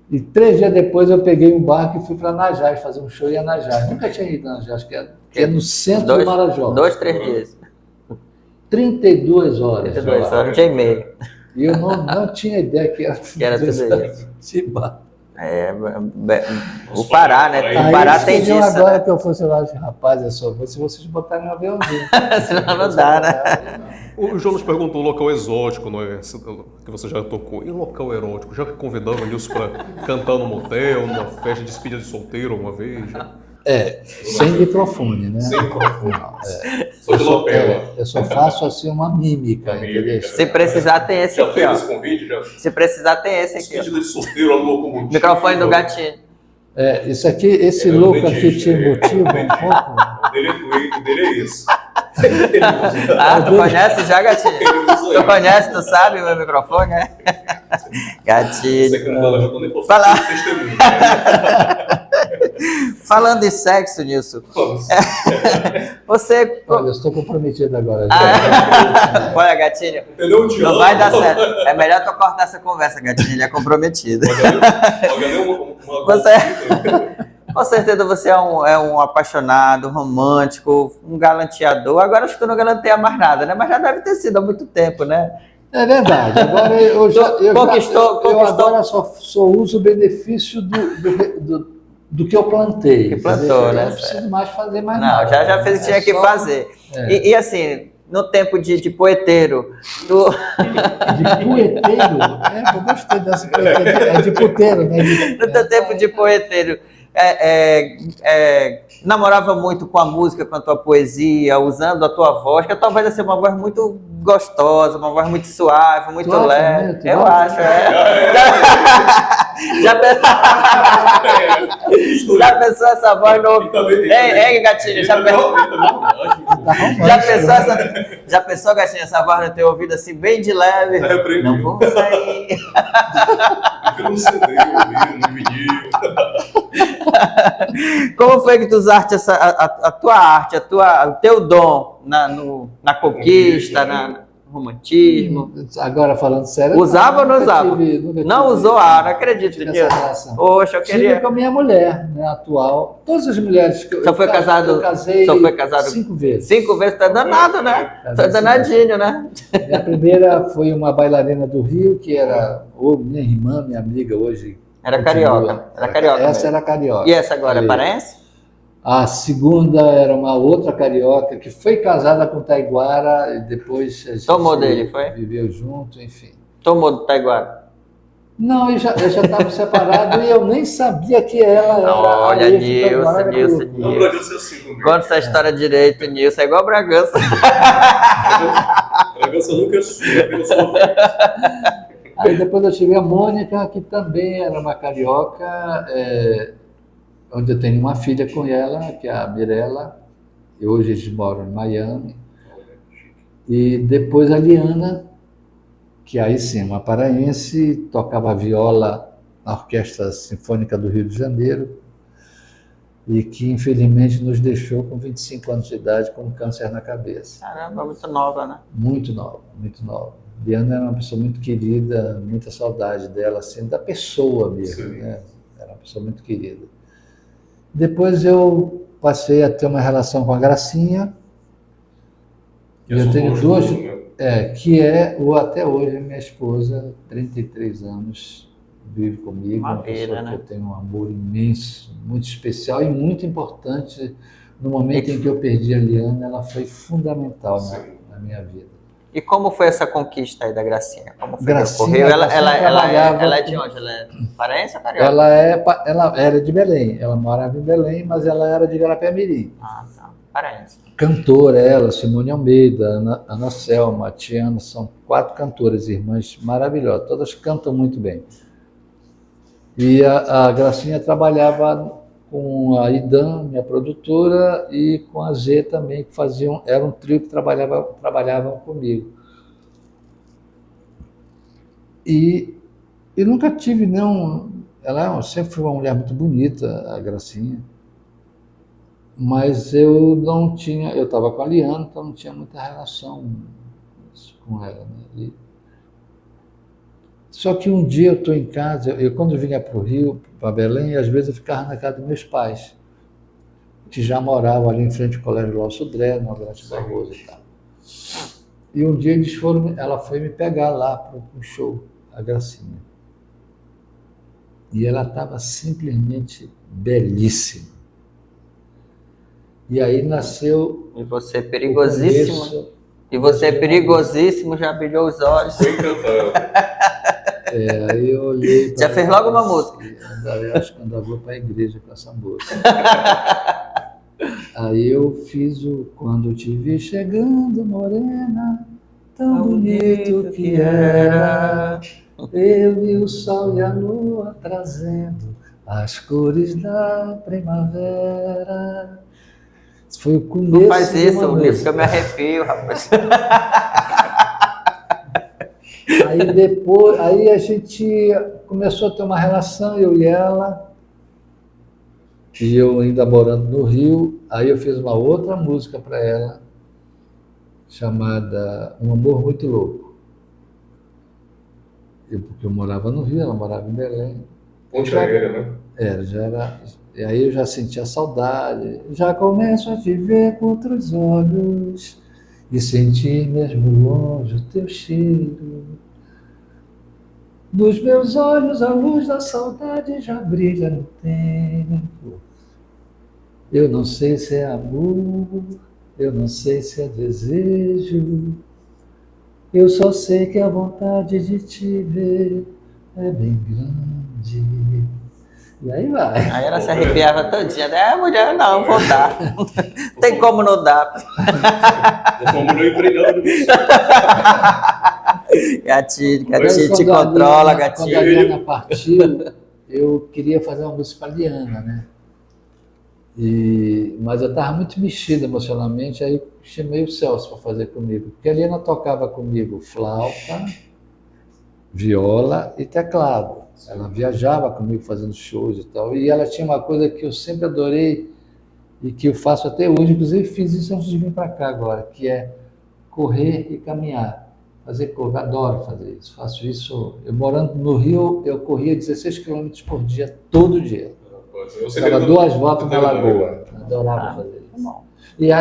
E 3 dias depois eu peguei um barco e fui para Najás, fazer um show em Najás. Nunca tinha ido a Najás, que é no centro do Marajó. 2, 3 dias. 32 horas. 32 horas, um dia e meio. E eu não tinha ideia que era tudo isso. de barco. O Pará, né? O Aí Pará eles tem queriam disso. agora né? que eu fosse lá, rapaz, é só se vocês botarem um aviãozinho. Senão não dá, né? O Jonas perguntou local exótico, não é? Que você já tocou. E local erótico? Já convidaram o Nilson para cantar num motel, numa festa de despedida de solteiro alguma vez? Sem microfone, né? Sem microfone. Não, Só de lapela. eu só faço assim uma mímica, entendeu? Se precisar, tem esse Já aqui, fez ó. esse convite? Já? Se precisar, tem esse aqui, ó. Despedida de solteiro, a locomotiva. Microfone do gatinho. Isso aqui, esse louco aqui te motiva um pouco. O dele é esse. Ah, tu conhece já, gatinho? Tu conhece, tu sabe o meu microfone, né? Você que não Gatinho. tá levantando nem Fala. testemunho. Falando em sexo, Nilson, você... Olha, eu estou comprometido agora. Olha, gatinho, Entendeu? Te não amo. vai dar certo. É melhor tu cortar essa conversa, gatinho, ele é comprometido. Com certeza você é um apaixonado, romântico, um galanteador. Agora acho que tu não galanteia mais nada, né? Mas já deve ter sido há muito tempo, né? É verdade. Agora eu Conquistou. agora só uso o benefício do que eu plantei. Que plantou, entendeu? né? Eu não preciso mais fazer mais Não, nada. já fez o que tinha que só fazer. E assim, no tempo de poeteiro, tu... De pueteiro? Eu gostei dessa poeteiro. É de puteiro, né? no teu tempo de poeteiro, namorava muito com a música, com a tua poesia, usando a tua voz, que a tua voz vai ser uma voz muito gostosa, uma voz muito suave, muito Tu acha, leve. né? Tu Eu acha? acho, Já pensou essa voz no... Ei, gatinho, já pensou, gatinho, essa voz no teu ouvido assim, bem de leve? Não vou sair. Prefiro no CD, no vinil. Como foi que tu usaste a tua arte, o teu dom na conquista, no romantismo? Agora falando sério. Usava ou não usava? Nunca Não tive- usou a não acredito tive nisso. essa relação. Poxa, eu Tive queria... com a minha mulher, né, atual. Todas as mulheres que Só foi casado- eu casei só foi casado 5 vezes. 5 vezes, tá danado, né? Tá Casei danadinho, né? Minha primeira foi uma bailarina do Rio, que era minha irmã, minha amiga hoje. Era continua. carioca. Era carioca Essa mesmo. era carioca. E essa agora é Aí, paraense? A segunda era uma outra carioca que foi casada com Taiguara e depois a gente Tomou dele, foi? viveu junto, enfim. Tomou do Taiguara. Não, eu já estava separado e eu nem sabia que ela era. Olha, alheia de Nilson, Taiguara, Nilson, que Não, loucura. Bragança é assim também. Conta essa história direito, Nilson. É igual Bragança. Bragança nunca é sua, apenas sua. Aí depois eu tive a Mônica, que também era uma carioca, onde eu tenho uma filha com ela, que é a Mirella, e hoje eles moram em Miami. E depois a Liana, que aí sim, uma paraense, tocava viola na Orquestra Sinfônica do Rio de Janeiro, e que infelizmente nos deixou com 25 anos de idade com um câncer na cabeça. Caramba, muito nova, né? Muito nova, muito nova. Diana era uma pessoa muito querida, muita saudade dela, assim, da pessoa mesmo, né? Era uma pessoa muito querida. Depois eu passei a ter uma relação com a Gracinha. Eu tenho duas, que é, até hoje, minha esposa, 33 anos, vive comigo, uma pessoa que eu tenho um amor imenso, muito especial e muito importante. No momento em que eu perdi a Liana, ela foi fundamental na minha vida. E como foi essa conquista aí da Gracinha? Como foi Gracinha, que ocorreu? Ela é de com... onde? Ela é paraense ou carioca? Ela era de Belém, ela morava em Belém, mas ela era de Garapé-Mirim. Ah, tá. Paraense. Cantora, ela, Simone Almeida, Ana Selma, Tiana, são 4 cantoras, irmãs maravilhosas, todas cantam muito bem. E a Gracinha trabalhava com a Idan, minha produtora, e com a Z também, que era um trio que trabalhavam comigo. E nunca tive nenhum... Ela sempre foi uma mulher muito bonita, a Gracinha, mas eu não tinha... Eu estava com a Liana, então não tinha muita relação com ela, né? Só que um dia eu estou em casa, quando eu vinha para o Rio, para Belém, às vezes eu ficava na casa dos meus pais, que já moravam ali em frente ao Colégio Lauro Sodré, no Almirante Barroso e tal. E um dia ela foi me pegar lá para um show, a Gracinha. E ela estava simplesmente belíssima. E aí nasceu... E você perigosíssimo. Já brilhou os olhos. Foi encantado. Aí eu olhei... Já fez logo uma música. Eu acho que ainda vou para a igreja com essa música. Aí eu fiz Quando te vi chegando, morena, tão bonito que era. Eu vi o sol e a lua trazendo as cores da primavera. Isso foi o começo. Não faz isso, o livro que eu me arrepio, rapaz. Aí a gente começou a ter uma relação, eu e ela, e eu ainda morando no Rio. Aí eu fiz uma outra música para ela, chamada Um Amor Muito Louco. Porque eu morava no Rio, ela morava em Belém. Ponte aérea, né? Já era. E aí eu já sentia saudade. Já começo a te ver com outros olhos e sentir mesmo longe o teu cheiro. Nos meus olhos a luz da saudade já brilha no tempo. Eu não sei se é amor, eu não sei se é desejo. Eu só sei que a vontade de te ver é bem grande. E aí vai. Aí ela se arrepiava todinha, né? Mulher, não, vou dar. Não tem como não dar. Uma mulher empregada de você. Gatinho, te controla, gatinho. Quando a Liana partiu, eu queria fazer uma música para a Liana, né? Mas eu estava muito mexido emocionalmente, aí chamei o Celso para fazer comigo. Porque a Liana tocava comigo flauta, viola e teclado. Ela viajava comigo fazendo shows e tal. E ela tinha uma coisa que eu sempre adorei e que eu faço até hoje, inclusive fiz isso antes de vir para cá agora, que é correr e caminhar. Fazer correr, adoro fazer isso. Faço isso. Eu morando no Rio, eu corria 16 km por dia, todo dia. Dava 2 voltas na lagoa. Adorava fazer isso. E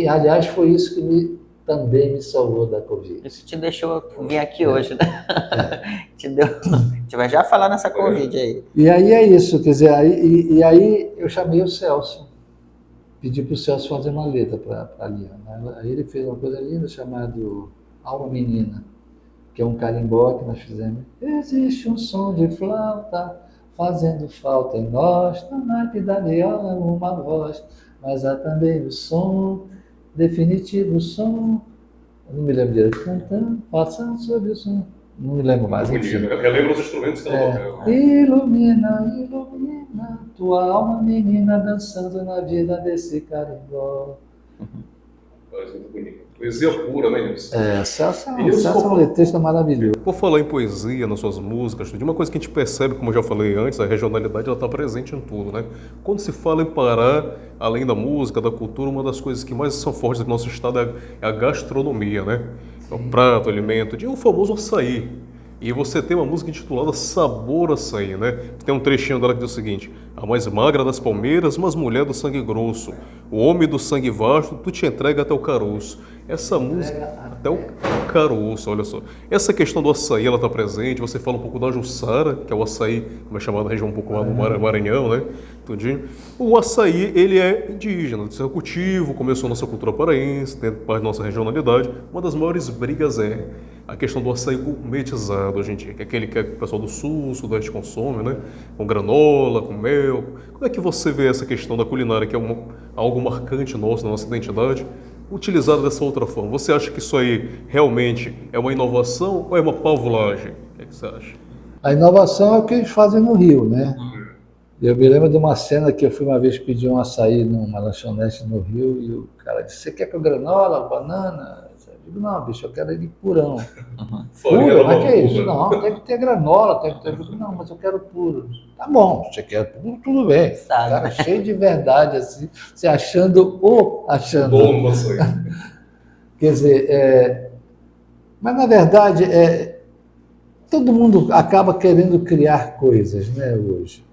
aliás, foi isso que também me salvou da Covid. Isso te deixou vir aqui hoje, né? Te deu. A gente vai já falar nessa Covid aí. E aí é isso, quer dizer, aí eu chamei o Celso, pedi para o Celso fazer uma letra para a Liana. Aí ele fez uma coisa linda chamada Alma Menina, que é um carimbó que nós fizemos. Existe um som de flauta fazendo falta em nós, na que da viola uma voz, mas há também o som, definitivo som, eu não me lembro direito, cantando, passando sobre o som, Não me lembro mais, enfim. Relembra os instrumentos que ela tocava. Ilumina, ilumina, tua alma menina dançando na vida desse carimbó. Parece muito bonito. Poesia pura, né, Nilson? Celso é um letrista maravilhoso. Por falar em poesia nas suas músicas, uma coisa que a gente percebe, como eu já falei antes, a regionalidade ela está presente em tudo, né? Quando se fala em Pará, além da música, da cultura, uma das coisas que mais são fortes do nosso estado é a gastronomia, né? O prato, o alimento, o famoso açaí. E você tem uma música intitulada Sabor Açaí, né? Tem um trechinho dela que diz o seguinte: a mais magra das palmeiras, mas mulher do sangue grosso. O homem do sangue vasto, tu te entrega até o caroço. Essa música, até o caroço, olha só. Essa questão do açaí, ela está presente. Você fala um pouco da Jussara, que é o açaí, como é chamado na região um pouco lá do Maranhão, né? Tudinho. O açaí, ele é indígena, de seu cultivo, começou a nossa cultura paraense, tem parte da nossa regionalidade. Uma das maiores brigas é a questão do açaí gourmetizado hoje em dia, que é aquele que o pessoal do sul, sudeste consome, né? Com granola, com mel. Como é que você vê essa questão da culinária, que é algo marcante nosso, na nossa identidade, utilizada dessa outra forma? Você acha que isso aí realmente é uma inovação ou é uma pavulagem? O que você acha? A inovação é o que eles fazem no Rio, né? Eu me lembro de uma cena que eu fui uma vez pedir um açaí numa lanchonete no Rio e o cara disse: você quer com granola, banana? Eu digo: não, bicho, eu quero ele purão. Puro? Mas que é isso? Não, tem que ter granola, tem que ter... Não, mas eu quero puro. Tá bom, você quer puro, tudo bem. Sabe. Cara cheio de verdade, assim, se achando. Bom, açaí. Quer dizer, mas na verdade, todo mundo acaba querendo criar coisas, né, hoje.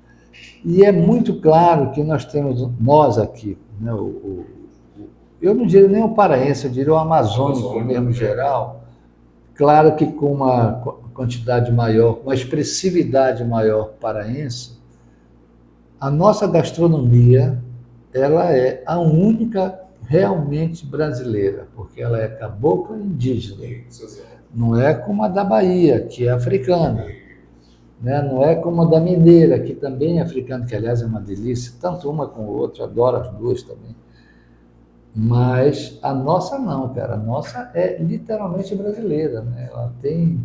E é muito claro que nós aqui, né, eu não diria nem o paraense, eu diria o amazônico mesmo, geral, claro que com uma quantidade maior, uma expressividade maior paraense, a nossa gastronomia, ela é a única realmente brasileira, porque ela é cabocla e indígena. Não é como a da Bahia, que é africana. Né? Não é como a da Mineira, que também é africana, que aliás é uma delícia, tanto uma como a outra, adoro as duas também. Mas a nossa não, cara, a nossa é literalmente brasileira, né? Ela tem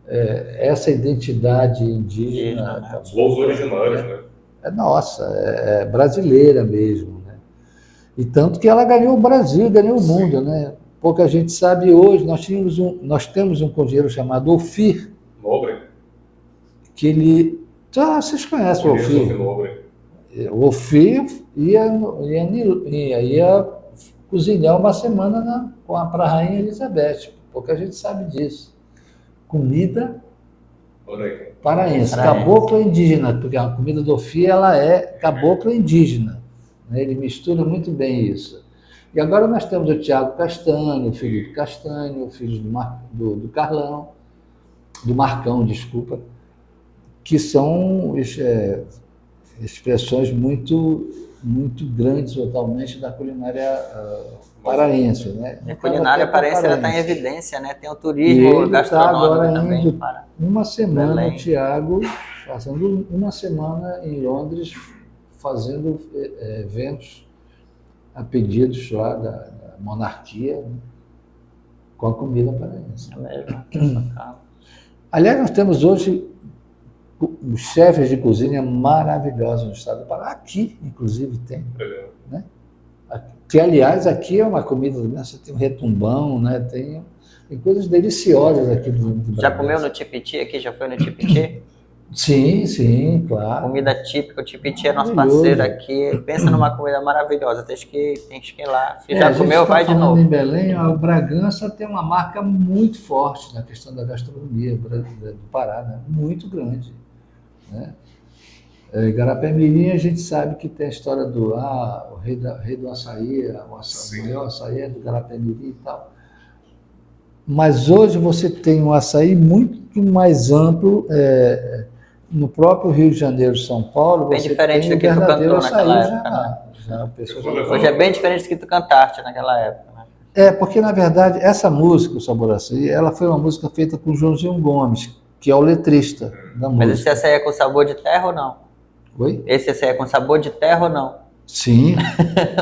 essa identidade indígena. Os povos originários, né? É nossa, é brasileira mesmo, né? E tanto que ela ganhou o Brasil, ganhou o mundo, né? Pouca gente sabe hoje, nós temos um cozinheiro chamado Ofir. Nobre. Que ele... vocês conhecem o Ofir? O Ofir ia cozinhar uma semana para a Rainha Elizabeth. Pouca gente sabe disso. Comida paraense, cabocla indígena, porque a comida do Ofir, ela é cabocla indígena. Né? Ele mistura muito bem isso. E agora nós temos o Tiago Castanho, o Felipe Castanho, filhos do Carlão, do Marcão, desculpa, que são expressões muito, muito grandes totalmente da culinária paraense. Né? A culinária paraense está em evidência, né? Tem o turismo gastronômico também. Uma semana, o Tiago, fazendo uma semana em Londres, fazendo eventos a pedidos lá da monarquia, né? Com a comida paraense. É mesmo. Aliás, nós temos hoje chefes de cozinha maravilhosos no estado do Pará. Aqui, inclusive, tem. Né? Que, aliás, aqui é uma comida, né? Você tem um retumbão, né? Tem coisas deliciosas aqui do Brasil. Já comeu no Tipiti aqui? Já foi no Tipiti? Sim, claro. Comida típica, o Tipiti é nosso parceiro aqui. Pensa numa comida maravilhosa, tem que ir lá. Se já comeu, vai de novo. Em Belém, o Bragança tem uma marca muito forte na questão da gastronomia do Pará, né? Muito grande. Né? Garapé-Mirim, a gente sabe que tem a história do o rei do açaí, o maior açaí é do Garapé-Mirim e tal. Mas hoje você tem um açaí muito mais amplo. No próprio Rio de Janeiro, São Paulo, bem você diferente tem do que tu cantou naquela época. Hoje é bem diferente do que tu cantaste naquela época. Né? Porque, na verdade, essa música, o Sabor Açaí, ela foi uma música feita com o Joãozinho Gomes, que é o letrista da música. Mas esse açaí é com sabor de terra ou não? Oi? Esse açaí é com sabor de terra ou não? Sim,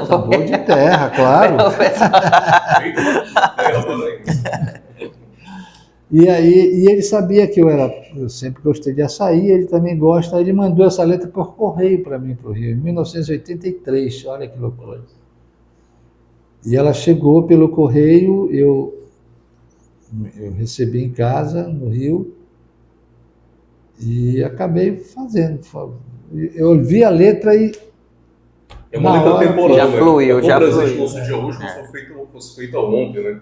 sabor de terra, claro. E aí, e ele sabia que eu sempre gostei de açaí, ele também gosta, ele mandou essa letra por correio para mim, para o Rio, em 1983, olha que loucura. E ela chegou pelo correio, eu recebi em casa, no Rio, e acabei fazendo. Eu vi a letra e É uma na letra hora, temporal, já né? fluiu, É já como presente fluiu. nosso dia hoje, mas fosse feito ontem, né?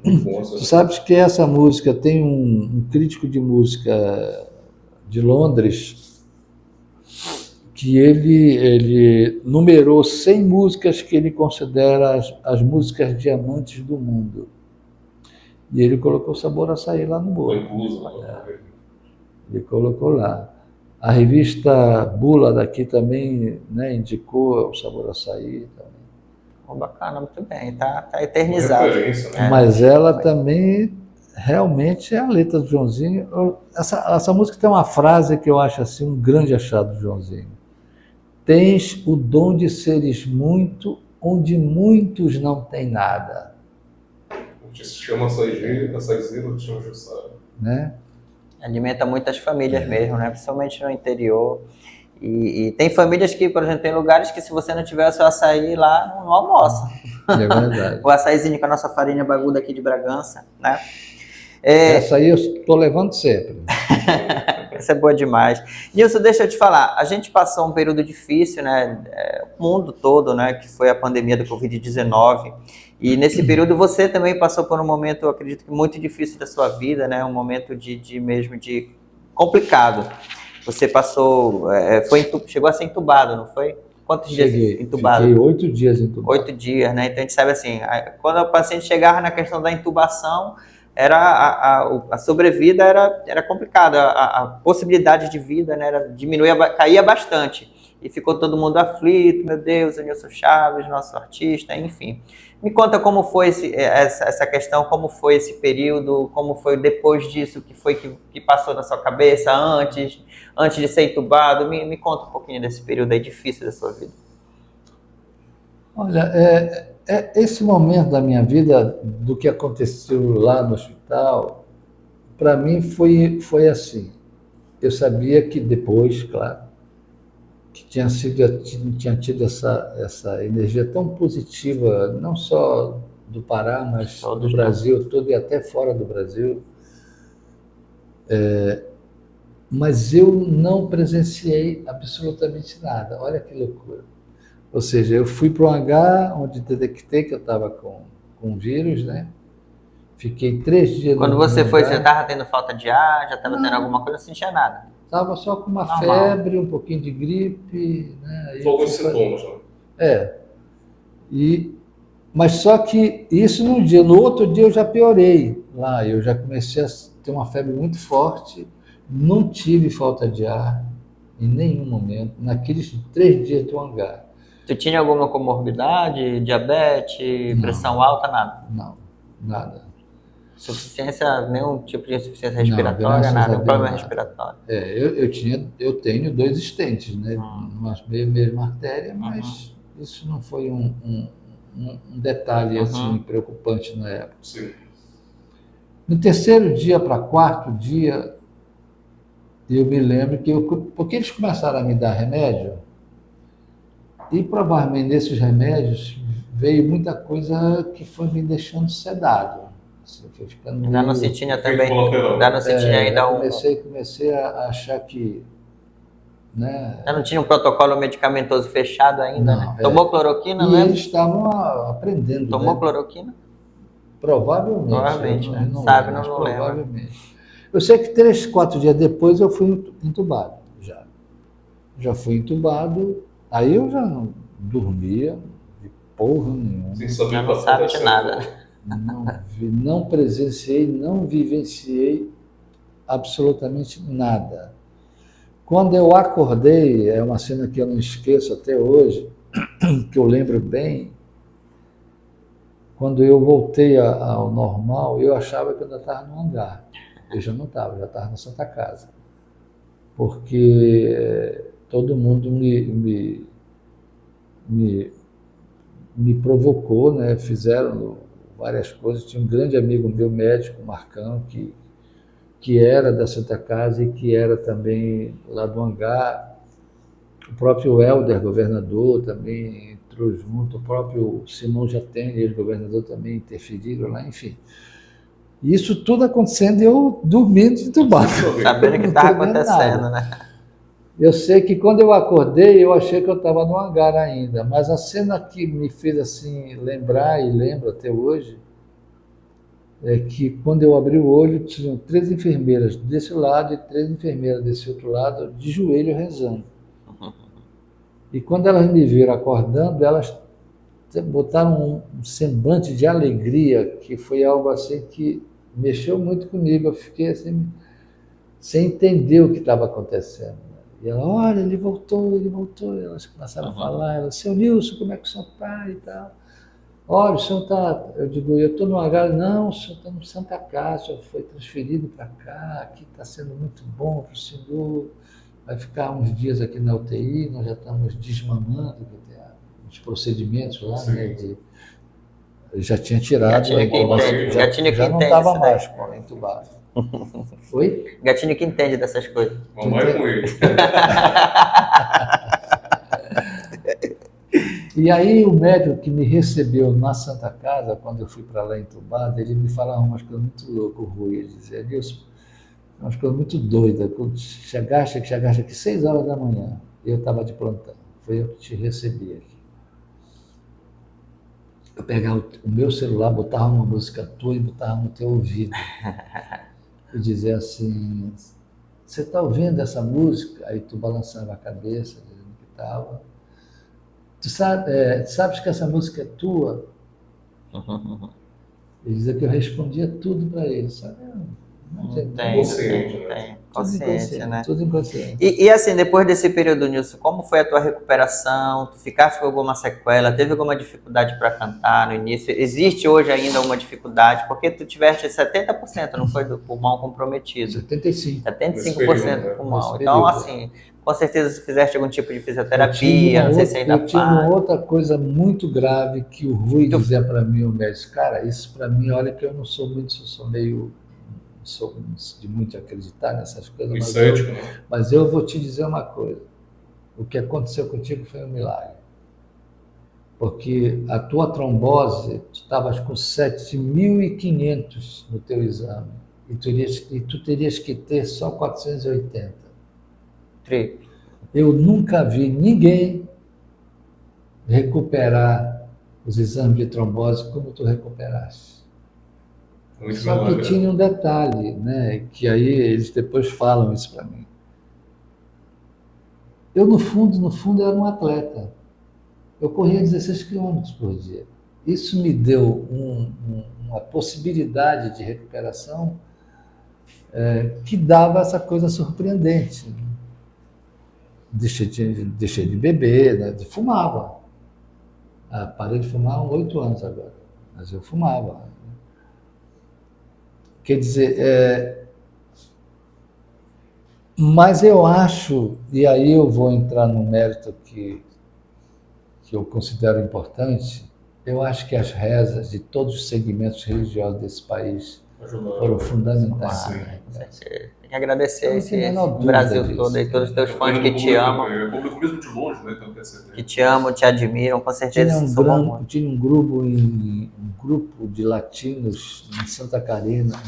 Muito bom, tu sabes que essa música tem um crítico de música de Londres que ele numerou 100 músicas que ele considera as músicas diamantes do mundo. E ele colocou Sabor Açaí lá no Foi bolo. incluso. Né? Ele colocou lá. A revista Bula daqui também, né, indicou o Sabor Açaí também. Bacana, muito bem, tá Uma eternizado. referência, né? Mas ela também, realmente, é a letra do Joãozinho. Essa música tem uma frase que eu acho assim, um grande achado do Joãozinho. Tens o dom de seres muito, onde muitos não têm nada. A gente se chama açaizeiro, te chama Jussara. Né? Alimenta muitas famílias mesmo, né? Principalmente no interior. E tem famílias que, por exemplo, tem lugares que se você não tiver o seu açaí lá, não almoça. É verdade. O açaizinho com a nossa farinha baguda aqui de Bragança, né? Essa aí eu estou levando sempre. Essa é boa demais. Nilson, deixa eu te falar, a gente passou um período difícil, né? O mundo todo, né? Que foi a pandemia do Covid-19. E nesse período você também passou por um momento, eu acredito que muito difícil da sua vida, né? Um momento de complicado. Você passou, chegou a ser entubado, não foi? Quantos dias entubado? Fiquei 8 dias entubado. 8 dias, né? Então a gente sabe assim, quando o paciente chegava na questão da intubação, a sobrevida era complicada, a possibilidade de vida, né, caía bastante. E ficou todo mundo aflito, meu Deus, o Nilson Chaves, nosso artista, enfim. Me conta como foi essa questão, como foi esse período, como foi depois disso, o que foi que passou na sua cabeça antes de ser entubado. Me conta um pouquinho desse período aí difícil da sua vida. Olha, esse momento da minha vida, do que aconteceu lá no hospital, para mim foi assim. Eu sabia que depois, claro, que tinha tido essa energia tão positiva, não só do Pará, mas do Brasil todo e até fora do Brasil. Mas eu não presenciei absolutamente nada. Olha que loucura. Ou seja, eu fui para o hangar, onde detectei que eu estava com vírus, né? Fiquei 3 dias Quando você foi, já estava tendo falta de ar, já estava tendo alguma coisa, não sentia nada? Estava só com uma febre, um pouquinho de gripe. Né? Só alguns sintomas, né? Mas só que isso num dia, no outro dia eu já piorei lá, eu já comecei a ter uma febre muito forte, não tive falta de ar em nenhum momento, naqueles 3 dias do hangar. Tu tinha alguma comorbidade, diabetes, pressão alta, nada? Não, nada. Suficiência, nenhum tipo de insuficiência respiratória, não, nada, um problema respiratório. Eu tenho 2 stents, né? Numa mesma artéria, mas isso não foi um detalhe assim preocupante na época. Sim. No 3º dia para 4º dia, eu me lembro porque eles começaram a me dar remédio, e provavelmente nesses remédios veio muita coisa que foi me deixando sedado. Assim, foi ficando Já não se tinha também, já não se tinha ainda comecei a achar que... Né, já não tinha um protocolo medicamentoso fechado ainda, não, né? Tomou cloroquina, e né? eles estavam aprendendo. Tomou né? Cloroquina? Provavelmente. Né? Não Sabe, lembro, não provavelmente. lembro. Eu sei que 3, 4 dias depois eu fui entubado, já. Já fui entubado, aí eu já não dormia de porra nenhuma. Sem saber Já não sabe de nada. Não presenciei, não vivenciei absolutamente nada. Quando eu acordei, é uma cena que eu não esqueço até hoje, que eu lembro bem, quando eu voltei ao normal, eu achava que eu ainda estava no hangar. Eu já não estava, já estava na Santa Casa. Porque todo mundo me provocou, né? Fizeram várias coisas. Tinha um grande amigo meu, médico, Marcão, que era da Santa Casa e que era também lá do Hangar. O próprio Helder, governador, também entrou junto. O próprio Simão Jatene, ex-governador, também interferiram lá, enfim. Isso tudo acontecendo e eu dormindo de Tubá. Sabendo o que estava acontecendo, né? Eu sei que quando eu acordei, eu achei que eu estava no hangar ainda, mas a cena que me fez assim lembrar, e lembro até hoje, é que quando eu abri o olho, tinham 3 enfermeiras desse lado e 3 enfermeiras desse outro lado, de joelho rezando. E quando elas me viram acordando, elas botaram um semblante de alegria, que foi algo assim que mexeu muito comigo. Eu fiquei assim, sem entender o que estava acontecendo. E ela, olha, ele voltou. E elas começaram a falar, ela, seu Nilson, como é que o senhor está e tal? Olha, o senhor está, eu digo, eu estou no hangar, não, o senhor está no Santa Casa, o senhor foi transferido para cá, aqui está sendo muito bom para o senhor, vai ficar uns dias aqui na UTI, nós já estamos desmamando, os procedimentos lá, né, eu já tinha tirado, já não estava mais entubado. Oi? Gatinho que entende dessas coisas. Mamãe com ele. E aí o médico que me recebeu na Santa Casa, quando eu fui para lá entubado, ele me falava umas coisas muito loucas, o Rui, ele dizia, Nilson, umas coisas muito doidas, quando chegaste aqui 6 horas da manhã, eu estava de plantão, foi eu que te recebi aqui. Eu pegava o meu celular, botava uma música tua e botava no teu ouvido. E dizia assim, você está ouvindo essa música? Aí tu balançava a cabeça, dizendo que estava. Tu sabes que essa música é tua? Ele dizia que eu respondia tudo para ele, sabe? Consciência, né? Tudo inconsciente. E assim, depois desse período, Nilson, como foi a tua recuperação? Tu ficaste com alguma sequela? Teve alguma dificuldade para cantar no início? Existe hoje ainda uma dificuldade? Porque tu tiveste 70%, não foi, do pulmão comprometido? 75% do pulmão. Então, assim, com certeza se fizeste algum tipo de fisioterapia, não sei se ainda faz. Eu tinha uma outra coisa muito grave que o Rui dizia para mim, o médico, cara, isso para mim, olha que eu não sou muito, sou meio... sou de muito acreditar nessas coisas, mas eu vou te dizer uma coisa, o que aconteceu contigo foi um milagre, porque a tua trombose, tu estavas com 7.500 no teu exame, e tu terias que ter só 480. Eu nunca vi ninguém recuperar os exames de trombose como tu recuperaste. Só que tinha um detalhe, né, que aí eles depois falam isso para mim. Eu, no fundo, era um atleta. Eu corria 16 quilômetros por dia. Isso me deu uma possibilidade de recuperação que dava essa coisa surpreendente. Deixei de beber, né, fumava. Parei de fumar há 8 anos agora, mas eu fumava. Quer dizer, mas eu acho, e aí eu vou entrar no mérito que eu considero importante, eu acho que as rezas de todos os segmentos religiosos desse país foram fundamentais. Tem que agradecer o Brasil todo e todos os teus fãs que te amam. O público mesmo de longe, né? Que te amam, te admiram, com certeza. Tinha um grupo de latinos em Santa Catarina,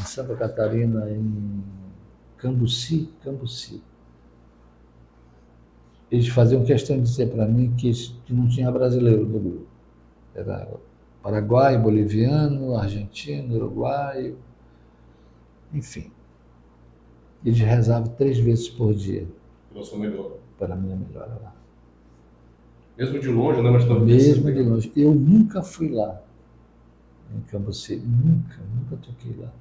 em Cambuci. Eles faziam questão de dizer para mim que não tinha brasileiro no grupo. Era paraguaio, boliviano, argentino, uruguaio, enfim. Eles rezavam 3 vezes por dia. Para a minha melhora lá. Mesmo de longe, né? Mas mesmo de longe. Eu nunca fui lá, em Cambuci. Nunca toquei lá.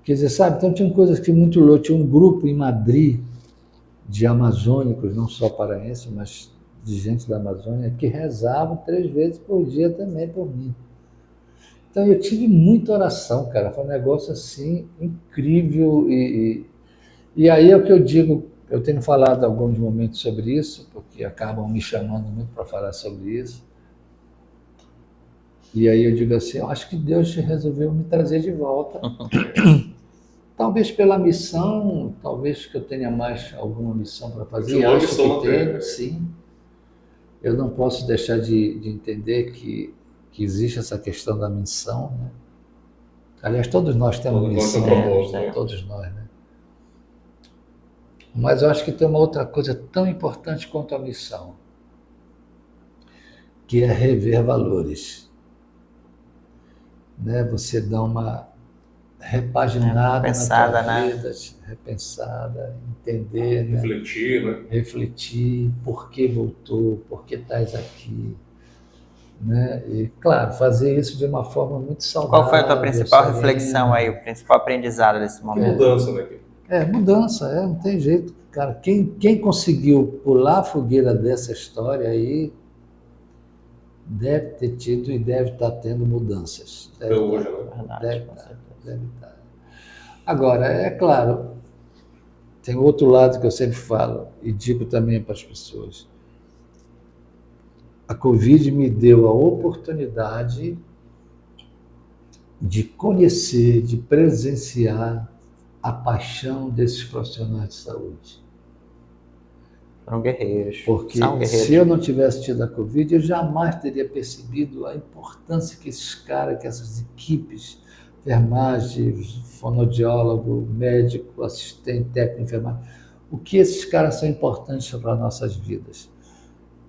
Quer dizer, sabe, então tinha coisas que muito loucas. Tinha um grupo em Madrid de amazônicos, não só paraenses, mas de gente da Amazônia, que rezavam 3 vezes por dia também por mim. Então eu tive muita oração, cara, foi um negócio assim incrível e aí é o que eu digo, eu tenho falado alguns momentos sobre isso, porque acabam me chamando muito para falar sobre isso. E aí eu digo assim, eu acho que Deus resolveu me trazer de volta. Talvez pela missão, talvez que eu tenha mais alguma missão para fazer. Continua a Acho missão que na tenho, Terra. sim. Eu não posso deixar de entender que existe essa questão da missão, né? Aliás, todos nós temos Todos nós missão, temos propósito, né? todos nós, né? Mas eu acho que tem uma outra coisa tão importante quanto a missão, que é rever valores, né? Você dá uma repaginada Repensada, na tua né? vida, repensada, entender, né? Refletir, né? Refletir por que voltou, por que estás aqui, né? E, claro, fazer isso de uma forma muito saudável. Qual foi a tua principal serena. reflexão aí, o principal aprendizado desse Que momento? mudança, né? Mudança, não tem jeito. Cara, quem conseguiu pular a fogueira dessa história aí deve ter tido e deve estar tendo mudanças. Até hoje, né? Verdade, Deve com estar, certeza. deve estar. Agora, é claro, tem outro lado que eu sempre falo e digo também para as pessoas. A Covid me deu a oportunidade de conhecer, de presenciar a paixão desses profissionais de saúde. Foram guerreiros. Porque São guerreiros. se eu não tivesse tido a Covid, eu jamais teria percebido a importância que esses caras, que essas equipes, enfermagem, fonoaudiólogo, médico, assistente, técnico, enfermagem, o que esses caras são importantes para as nossas vidas.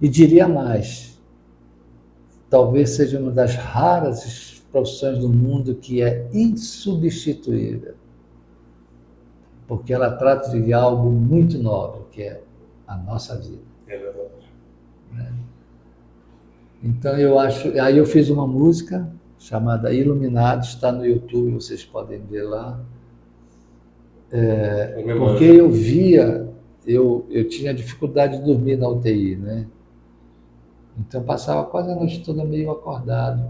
E diria mais, talvez seja uma das raras profissões do mundo que é insubstituível, porque ela trata de algo muito nobre, que é a nossa vida. É verdade. Então eu acho, aí eu fiz uma música chamada Iluminado, está no YouTube, vocês podem ver lá. Porque eu via, eu tinha dificuldade de dormir na UTI, né? Então passava quase a noite toda meio acordado,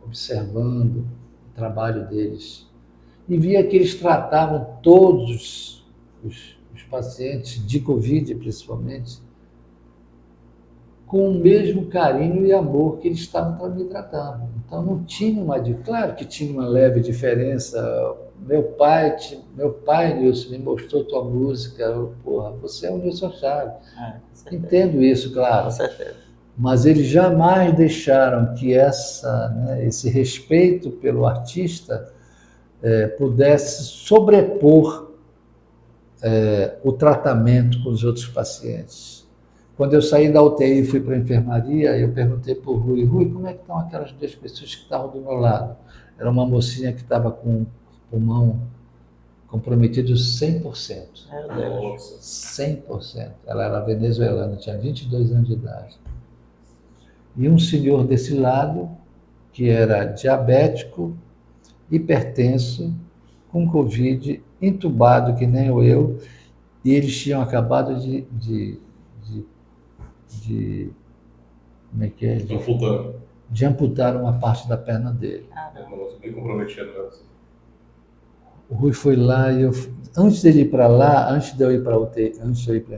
observando o trabalho deles. E via que eles tratavam todos os pacientes, de Covid principalmente, com o mesmo carinho e amor que eles estavam me tratando. Então não tinha claro que tinha uma leve diferença. Meu pai, Nilson, me mostrou tua música. Porra, você é o Nilson Chaves. Entendo isso, claro. Com certeza. Mas eles jamais deixaram que esse respeito pelo artista pudesse sobrepor o tratamento com os outros pacientes. Quando eu saí da UTI e fui para a enfermaria, eu perguntei para o Rui, como é que estão aquelas 2 pessoas que estavam do meu lado? Era uma mocinha que estava com o pulmão comprometido 100%. Meu Deus. 100%. Ela era venezuelana, tinha 22 anos de idade. E um senhor desse lado, que era diabético, hipertenso, com Covid, entubado, que nem eu, e eles tinham acabado de como é que é? De amputar uma parte da perna dele. Bem comprometido, né? O Rui foi lá e antes dele ir para lá, antes de eu ir para a UTI, antes de eu ir para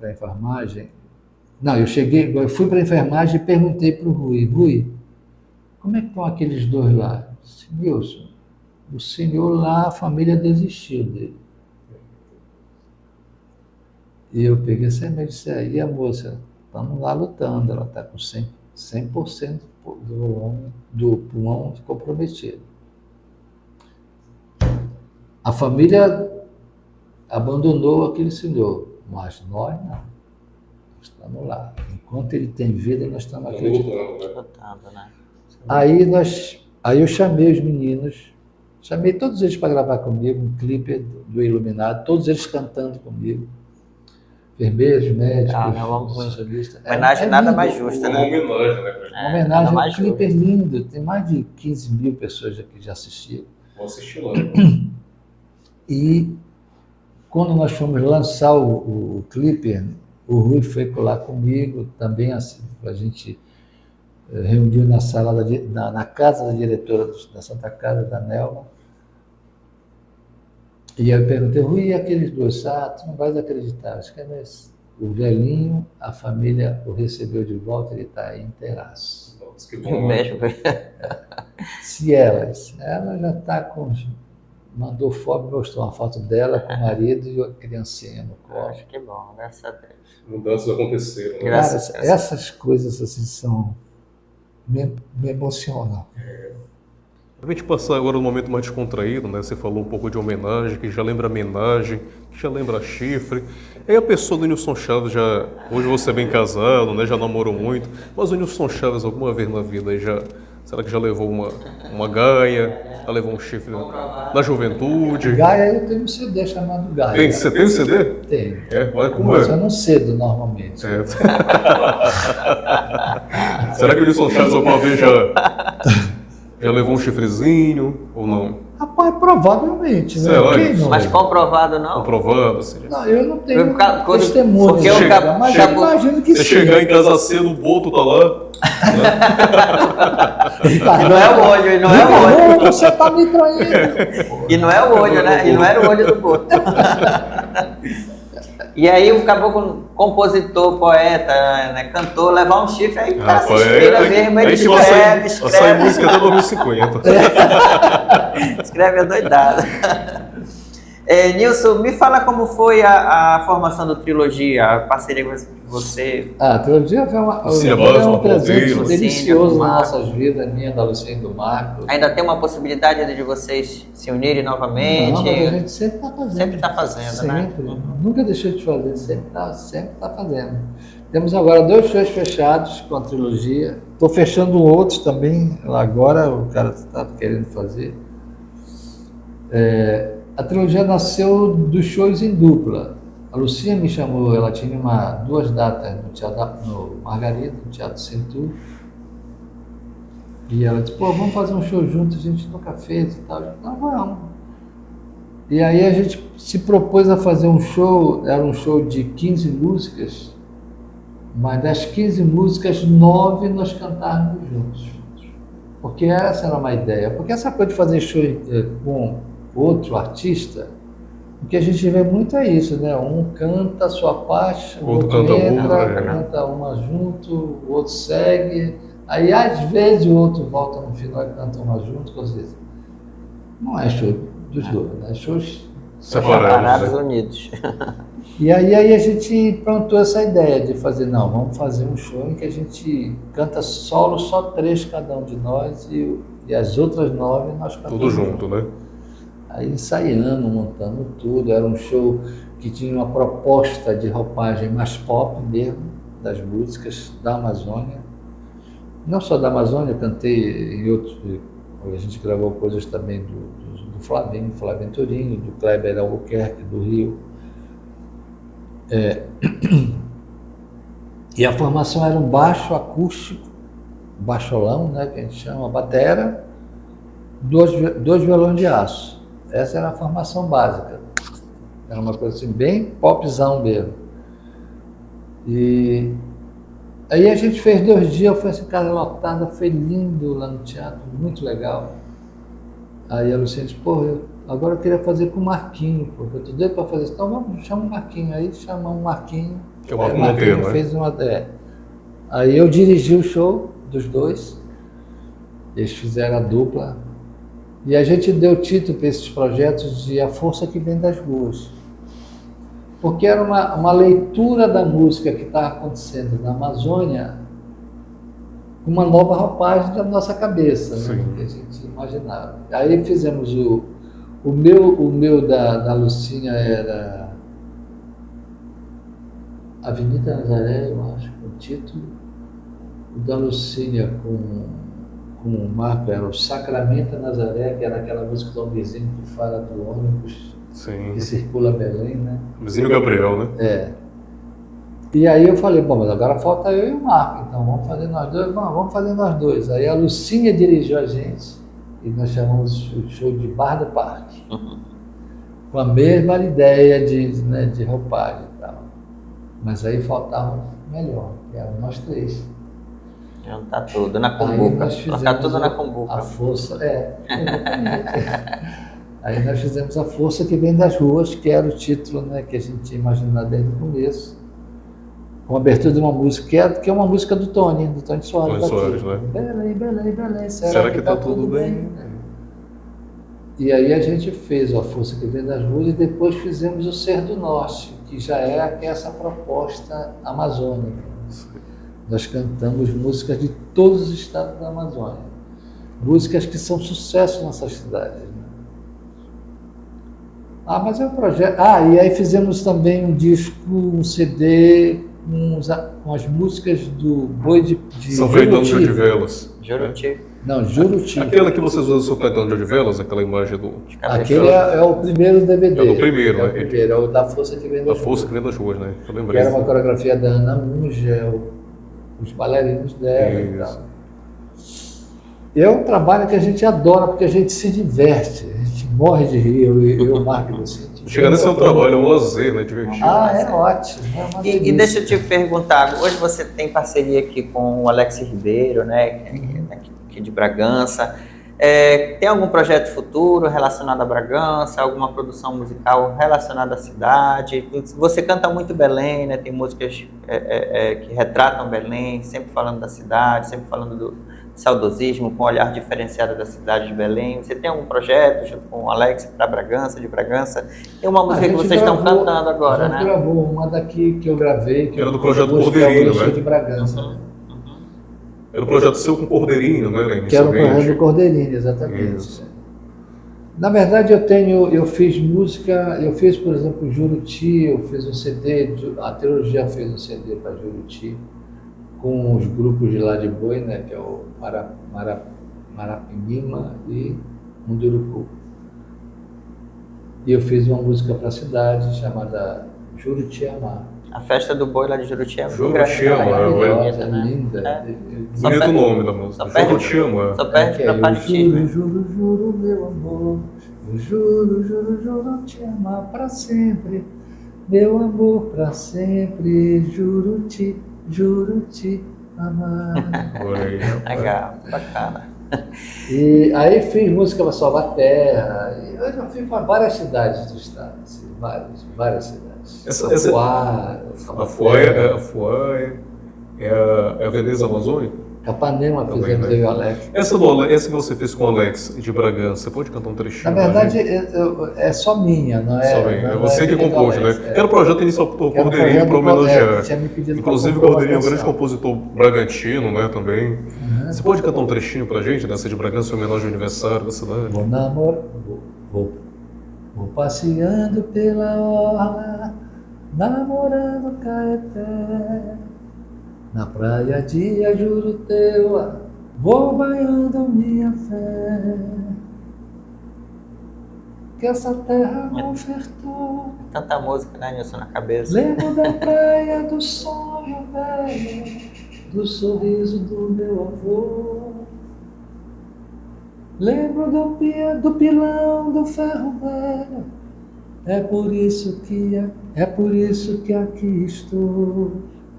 a enfermagem, eu fui para a enfermagem e perguntei para o Rui, como é que estão aqueles 2 lá? Eu disse, Nilson, o senhor lá, a família desistiu dele. E eu peguei essa e disse, e a moça? Estamos lá lutando, ela está com 100% do pulmão comprometido. A família abandonou aquele senhor, mas nós não. Estamos lá. Enquanto ele tem vida, nós estamos acreditando. Lutando, né? Aí eu chamei os meninos, chamei todos eles para gravar comigo um clipe do Iluminado, todos eles cantando comigo. Enfermeiros, médicos, solistas. Homenagem nada mais justa, Uma né? homenagem, né? Uma homenagem, um clipe lindo. Tem mais de 15 mil pessoas aqui que já assistiram. Vou assistir lá. E quando nós fomos lançar o clipe, o Rui foi lá comigo também, assim, a gente reuniu na sala, na casa da diretora da Santa Casa, da Nelma. E eu perguntei, Rui, e aqueles 2? Tu não vais acreditar. Acho que o velhinho, a família o recebeu de volta, ele está aí inteiraço. fotos, que bom. Mesmo. Cielas. Ela já está com... Mandou foto, mostrou uma foto dela com o marido e a criancinha no colo. Acho que bom, graças a Deus. Mudanças aconteceram, né? Cara, Graças a Deus. essas coisas assim são... me emocionam. Pra gente passar agora um momento mais descontraído, né? Você falou um pouco de homenagem, que já lembra homenagem, que já lembra chifre. Aí a pessoa do Nilson Chaves já... Hoje você é bem casado, né? Já namorou muito. Mas o Nilson Chaves alguma vez na vida aí já... Será que já levou uma gaia? Já levou um chifre na juventude? Gaia, eu tenho um CD chamado Gaia. Você tem o CD? Tem. É, olha como Mas é. eu não cedo normalmente. É. Será que o Nilson Chaves alguma vez já levou um chifrezinho ou não? Rapaz, provavelmente, né? Sei lá, Quem não Mas levou? comprovado não. Comprovado, assim. Não, eu não tenho Quando- testemunho, porque eu né? cap- Mas chego- eu imagino que Você sim. chegar em casa cedo, o boto tá lá. E não é o olho, e não é o olho. Não, você tá me traindo. E não é o olho, né? E não era o olho do boto. E aí o caboclo, compositor, poeta, né, cantor, levar um chifre, aí o cara se inspira mesmo, ele que vai sair escreve, música até 2050. escreve adoidado. Nilson, me fala como foi a formação do Trilogia, a parceria com você. Ah, outro dia foi Lucinha um Basma, presente Paulo delicioso Lucinha, nas Marco. nossas vidas, minha, da Lucinha e do Marco. Ainda tem uma possibilidade de vocês se unirem novamente? Não, mas a gente sempre está fazendo. Sempre está fazendo, né? Sempre. Nunca deixou de fazer, sempre tá fazendo. Temos agora 2 shows fechados com a trilogia. Estou fechando outros também, agora o cara está querendo fazer. A trilogia nasceu dos shows em dupla. A Lucinha me chamou, ela tinha 2 datas no Teatro, no Margarida, no Teatro Centur. E ela disse, pô, vamos fazer um show juntos, a gente nunca fez e tal. Eu disse, não, vamos. E aí a gente se propôs a fazer um show, era um show de 15 músicas, mas das 15 músicas, 9 nós cantávamos juntos. Porque essa era uma ideia. Porque essa coisa de fazer show com outro artista, o que a gente vê muito é isso, né? Um canta a sua parte, o Outro outro canta entra, outra, né? canta uma junto, o outro segue. Aí às vezes o outro volta no final e canta uma junto, ou seja, não é show dos dois, né? É shows Separados, Separados, né? unidos. E aí a gente plantou essa ideia de fazer, não, vamos fazer um show em que a gente canta solo, só 3 cada um de nós e as outras 9 nós cantamos. Tudo junto, né? Aí ensaiando, montando tudo, era um show que tinha uma proposta de roupagem mais pop mesmo, das músicas da Amazônia. Não só da Amazônia, eu cantei em outros, a gente gravou coisas também do Flavinho Turinho, do Kleber Albuquerque, do Rio. E a formação era um baixo acústico, baixolão, né, que a gente chama, batera, 2 violões de aço. Essa era a formação básica. Era uma coisa assim, bem popzão mesmo. E aí a gente fez 2 dias, foi assim, casa lotada, foi lindo lá no teatro, muito legal. Aí a Luciana disse, pô, agora eu queria fazer com o Marquinho, porque eu tô doido para fazer isso. Então vamos, chama o Marquinho. Aí chamamos o Marquinho. Que é o Marco Aí Monteiro, né? fez uma... Aí eu dirigi o show dos 2, eles fizeram a dupla, e a gente deu título para esses projetos de A Força que Vem das Ruas. Porque era uma leitura da música que estava acontecendo na Amazônia com uma nova roupagem da nossa cabeça, né? Que a gente imaginava. Aí fizemos o meu da Lucinha era Avenida Nazaré, eu acho, o título. O da Lucinha com o Marco era o Sacramento Nazaré, que era aquela música do vizinho que fala do ônibus Sim. que circula Belém, né? Vizinho Gabriel, né? E aí eu falei, bom, mas agora falta eu e o Marco, então vamos fazer nós dois? Vamos fazer nós dois. Aí a Lucinha dirigiu a gente e nós chamamos o show de Bar do Parque. Com a mesma ideia de roupagem e tal. Mas aí faltava melhor, que eram nós 3. Tá tudo na Aí cumbuca. nós fizemos Tá tudo na cumbuca. a força, Aí nós fizemos A Força que Vem das Ruas, que era o título, né, que a gente tinha imaginado desde o começo. com a abertura de uma música que é uma música do Tony Soares. Tony Soares, né? Belém, Belém, Belém, Será que tá tudo bem? E aí a gente fez A Força que Vem das Ruas e depois fizemos O Ser do Norte, que já é essa proposta amazônica. Nós cantamos músicas de todos os estados da Amazônia. Músicas que são sucesso nessas cidades. Né? Mas é um projeto... e aí fizemos também um disco, um CD com as músicas do Boi de São Caetano de Odivelas. Juruti. Não, Juruti. Aquela que vocês usam São Caetano de Odivelas, aquela imagem do... Aquele é o primeiro DVD. É o primeiro, é né? O primeiro, é o Da Força que Vem das Ruas. Da Força que Vem das Ruas, né? Eu Que lembrei. era uma coreografia da Ana Mungel, os bailarinos dela e tal. É um trabalho que a gente adora, porque a gente se diverte, a gente morre de rir, eu e o Marco assim. Chegar nesse é um trabalho, é um lazer, né? Divertido. É ótimo. É uma E delícia. deixa eu te perguntar, hoje você tem parceria aqui com o Alex Ribeiro, né, que é aqui de Bragança. Tem algum projeto futuro relacionado a Bragança, alguma produção musical relacionada à cidade? Você canta muito Belém, né? Tem músicas que retratam Belém, sempre falando da cidade, sempre falando do saudosismo, com um olhar diferenciado da cidade de Belém. Você tem algum projeto junto com o Alex para Bragança, de Bragança? Tem uma música que vocês estão cantando agora, né? A gente gravou uma daqui que eu gravei, que era do projeto Cordeirinho, né? de Bragança. Era um projeto seu com Cordeirinho, né, Lênin? Que era o projeto do Cordeirinho, exatamente. Isso. Na verdade, eu fiz música, por exemplo, Juruti, eu fiz um CD, a Teologia fez um CD para Juruti, com os grupos de lá de Boi, né, que é o Marapimima e Munduruku. E eu fiz uma música para a cidade chamada Juruti Amar. A festa do boi lá de Juruti é muito Juruti Amar, Maravilhosa, linda. Bonito o nome da música. Juruti Amar. Só perde pra partir. Eu juro, juro, meu amor, eu juro, juro, juro te amar para sempre, meu amor para sempre, juro te amar. Legal, bacana. E aí fiz música para Salvaterra, e eu já fiz para várias cidades do estado, assim, várias cidades. Afuá é a Veneza Amazônica? Capanema Também, fizemos né? eu e o Alex. Essa que você fez com o Alex de Bragança, você pode cantar um trechinho? Na verdade, é só minha, não é? Só bem, não é você que do compôs, Alex, né? Era o projeto inicial do Que era o Cordeirinho projeto para do homenagear. tinha me pedido Inclusive, o pra compor Cordeirinho é um uma grande canção. compositor bragantino, né, também. Você pode cantar um trechinho pra gente dessa de Bragança, em homenagem ao aniversário da cidade? Vou passeando pela orla, namorando Caeté, na praia de Ajuruteua, vou banhando minha fé, que essa terra me ofertou. Tanta música, né, Nilson, na cabeça. Lembro da praia do sonho velho, do sorriso do meu avô. Lembro do pilão do ferro velho. É por isso que aqui estou.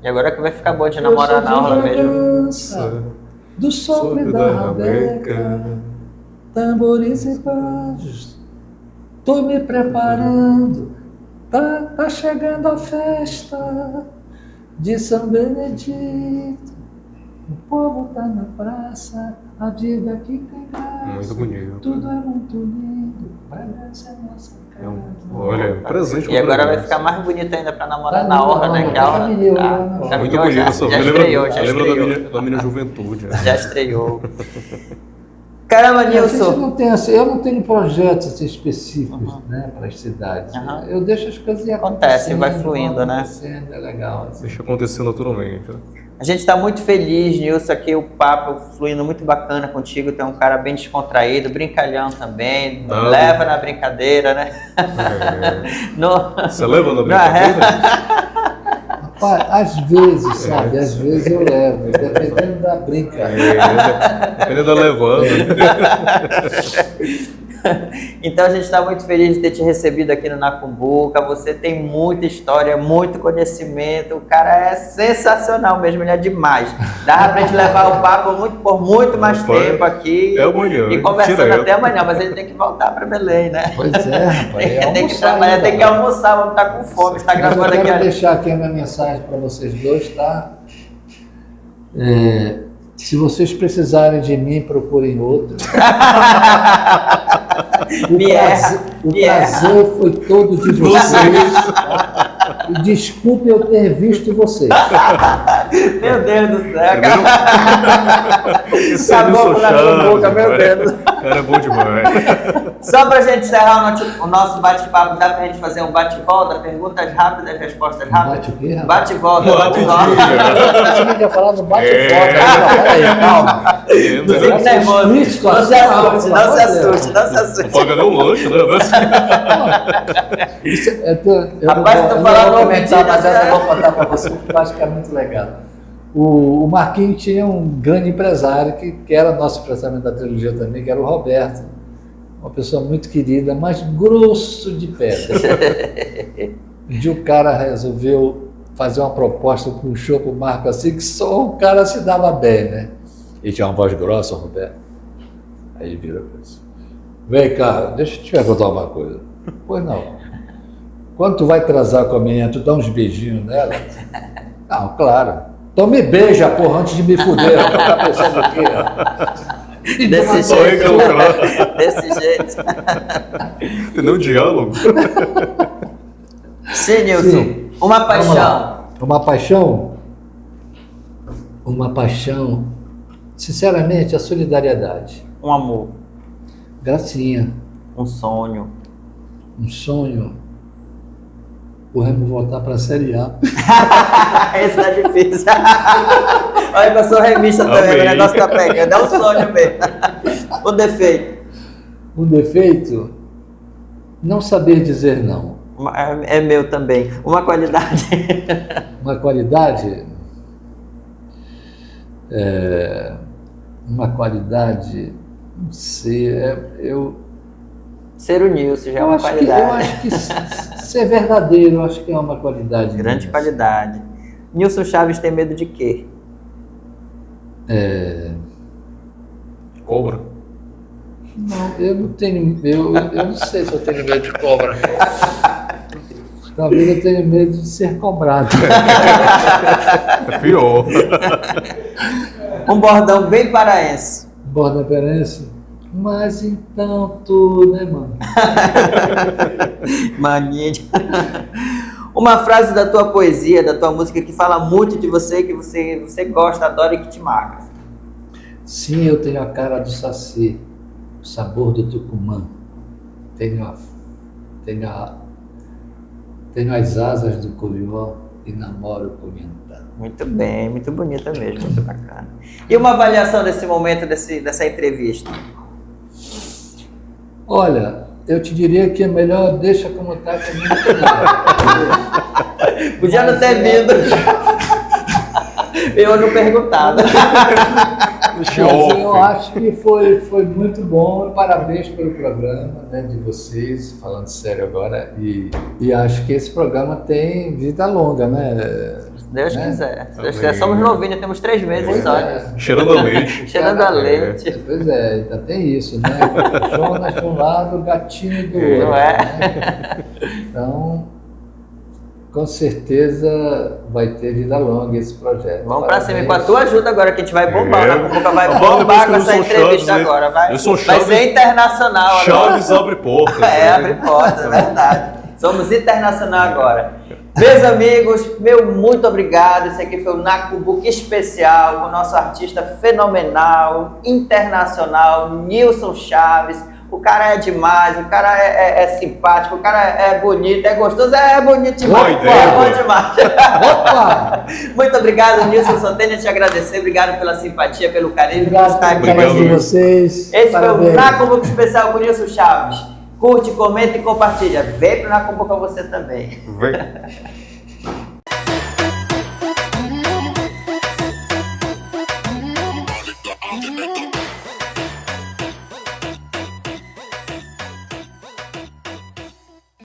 E agora que vai ficar bom de namorar na aula mesmo. Do sopro da rabeca, tambores e banjos. Tô me preparando, tá chegando a festa de São Benedito. O povo tá na praça, a vida aqui tem graça. Muito bonito. Tudo é muito lindo, Bragança é nossa casa. Olha, presente. E agora vai ficar mais bonito ainda pra namorar Tá na lindo, hora, né? Que a aula caminhou, já Muito caminhou, bonito já essa. estreou, já Lembra estreou. da minha juventude. Já estreou. Caramba, A gente Nilson. não tem assim, eu não tenho projetos assim, específicos, né, para as cidades. Uhum. Eu deixo as coisas Acontece, vai acontecendo, fluindo, vão né? acontecendo, é legal. Assim. Deixa acontecer naturalmente. A gente está muito feliz, Nilson, aqui o papo fluindo muito bacana contigo. Tu é um cara bem descontraído, brincalhão também, leva na brincadeira, né? Você leva na brincadeira? Rapaz, às vezes, sabe? Às vezes eu levo, dependendo da brincadeira. Dependendo da levando. Então a gente está muito feliz de ter te recebido aqui no Nacumbuca. Você tem muita história, muito conhecimento. O cara é sensacional mesmo, ele é demais. Dá pra gente levar o papo por muito mais tempo aqui. É amanhã. E conversando até amanhã, mas ele tem que voltar para Belém, né? Pois é, rapaz. Tem que trabalhar, tem que almoçar, vamos estar com fome. Está gravando eu aqui. quero deixar aqui a minha mensagem para vocês dois, tá? Se vocês precisarem de mim, procurem outro. O prazer foi todo de vocês. Tá? E desculpe eu ter visto vocês. Meu Deus do céu. Acabou na boca, meu Deus. Cara, é bom demais. Só pra gente encerrar o nosso bate-papo, dá pra gente fazer um bate-volta, perguntas rápidas, respostas rápidas? Bate o quê, rapaz? Bate-volta, bate-volta. Eu tinha falado do bate-volta. Peraí, calma. Não fique nervoso. Não se assuste, não se assuste, não se assuste. Paga nem um lanche, né? Rapaz, tu falando no ouvidinho, mas eu vou contar para você, porque eu acho que é muito legal. O Marquinhos tinha um grande empresário, que era nosso empresário da trilogia também, que era o Roberto. Uma pessoa muito querida, mas grosso de pedra. Um dia o cara resolveu fazer uma proposta para um show para o Marco assim, que só o cara se dava bem, né? Ele tinha uma voz grossa, o Roberto. Aí ele virou para isso. Vem cá, deixa eu te perguntar uma coisa. Pois não. Quando tu vai transar com a menina, tu dá uns beijinhos nela? Não, claro. Então me beija, porra, antes de me fuder. Tá pensando o quê? Desse jeito. Desse jeito. Entendeu o diálogo? Sim, Nilson. Uma paixão. Uma paixão? Uma paixão. Sinceramente, a solidariedade. Um amor. Gracinha. Um sonho. Um sonho. O Remo voltar para a Série A. Esse tá difícil. Olha que eu sou remista também, o negócio tá pegando. É um sonho mesmo. O defeito. O defeito? Não saber dizer não. É meu também. Uma qualidade. Uma qualidade? Uma qualidade, não sei, Ser o Nilson já é uma qualidade. Eu acho que ser verdadeiro, eu acho que é uma qualidade. Grande qualidade. Nilson Chaves tem medo de quê? Cobra. Não, eu não tenho, eu não sei se eu tenho medo de cobra. Talvez eu tenha medo de ser cobrado. É pior. Um bordão bem paraense. Bordão paraense? Mas então tu, né, mano? Mania. Uma frase da tua poesia, da tua música que fala muito de você, que você gosta, adora e que te marca. Sim, eu tenho a cara do Saci, o sabor do Tucumã. Tenho as asas do Curió e namoro o Comentado. Muito bem, muito bonita mesmo, muito bacana. E uma avaliação desse momento, dessa entrevista? Olha, eu te diria que é melhor deixa como está que é muito Podia não ter vindo. Eu não perguntado. Eu acho que foi muito bom. Parabéns pelo programa, né, de vocês, falando sério agora. E acho que esse programa tem vida longa, né? Deus quiser. Deus quiser. Somos novinhos, temos 3 meses só. Cheirando a leite. Cheirando a leite. Pois é, ainda tem isso, né? Jonas de um lado, gatinho do outro. Não é? Né? Então, com certeza vai ter vida longa esse projeto. Vamos pra cima. E com a tua ajuda agora, que a gente vai bombar. A Cuca vai Agora, bombar com essa Chaves, entrevista né? agora. Vai Chaves, ser internacional agora. Chaves abre portas. Abre portas, é verdade. Somos internacional agora. Meus amigos, meu muito obrigado. Esse aqui foi o Nacumbuca especial com o nosso artista fenomenal, internacional, Nilson Chaves. O cara é demais, o cara é simpático, o cara é bonito, é gostoso, é bonito demais. Bom demais. Opa! Muito obrigado, Nilson Santana, te agradecer. Obrigado pela simpatia, pelo carinho. Obrigado pelo carinho de vocês. Esse Parabéns. foi o Nacumbuca especial com o Nilson Chaves. Curte, comenta e compartilha. Vem pro Nacumbuca você também. Vem.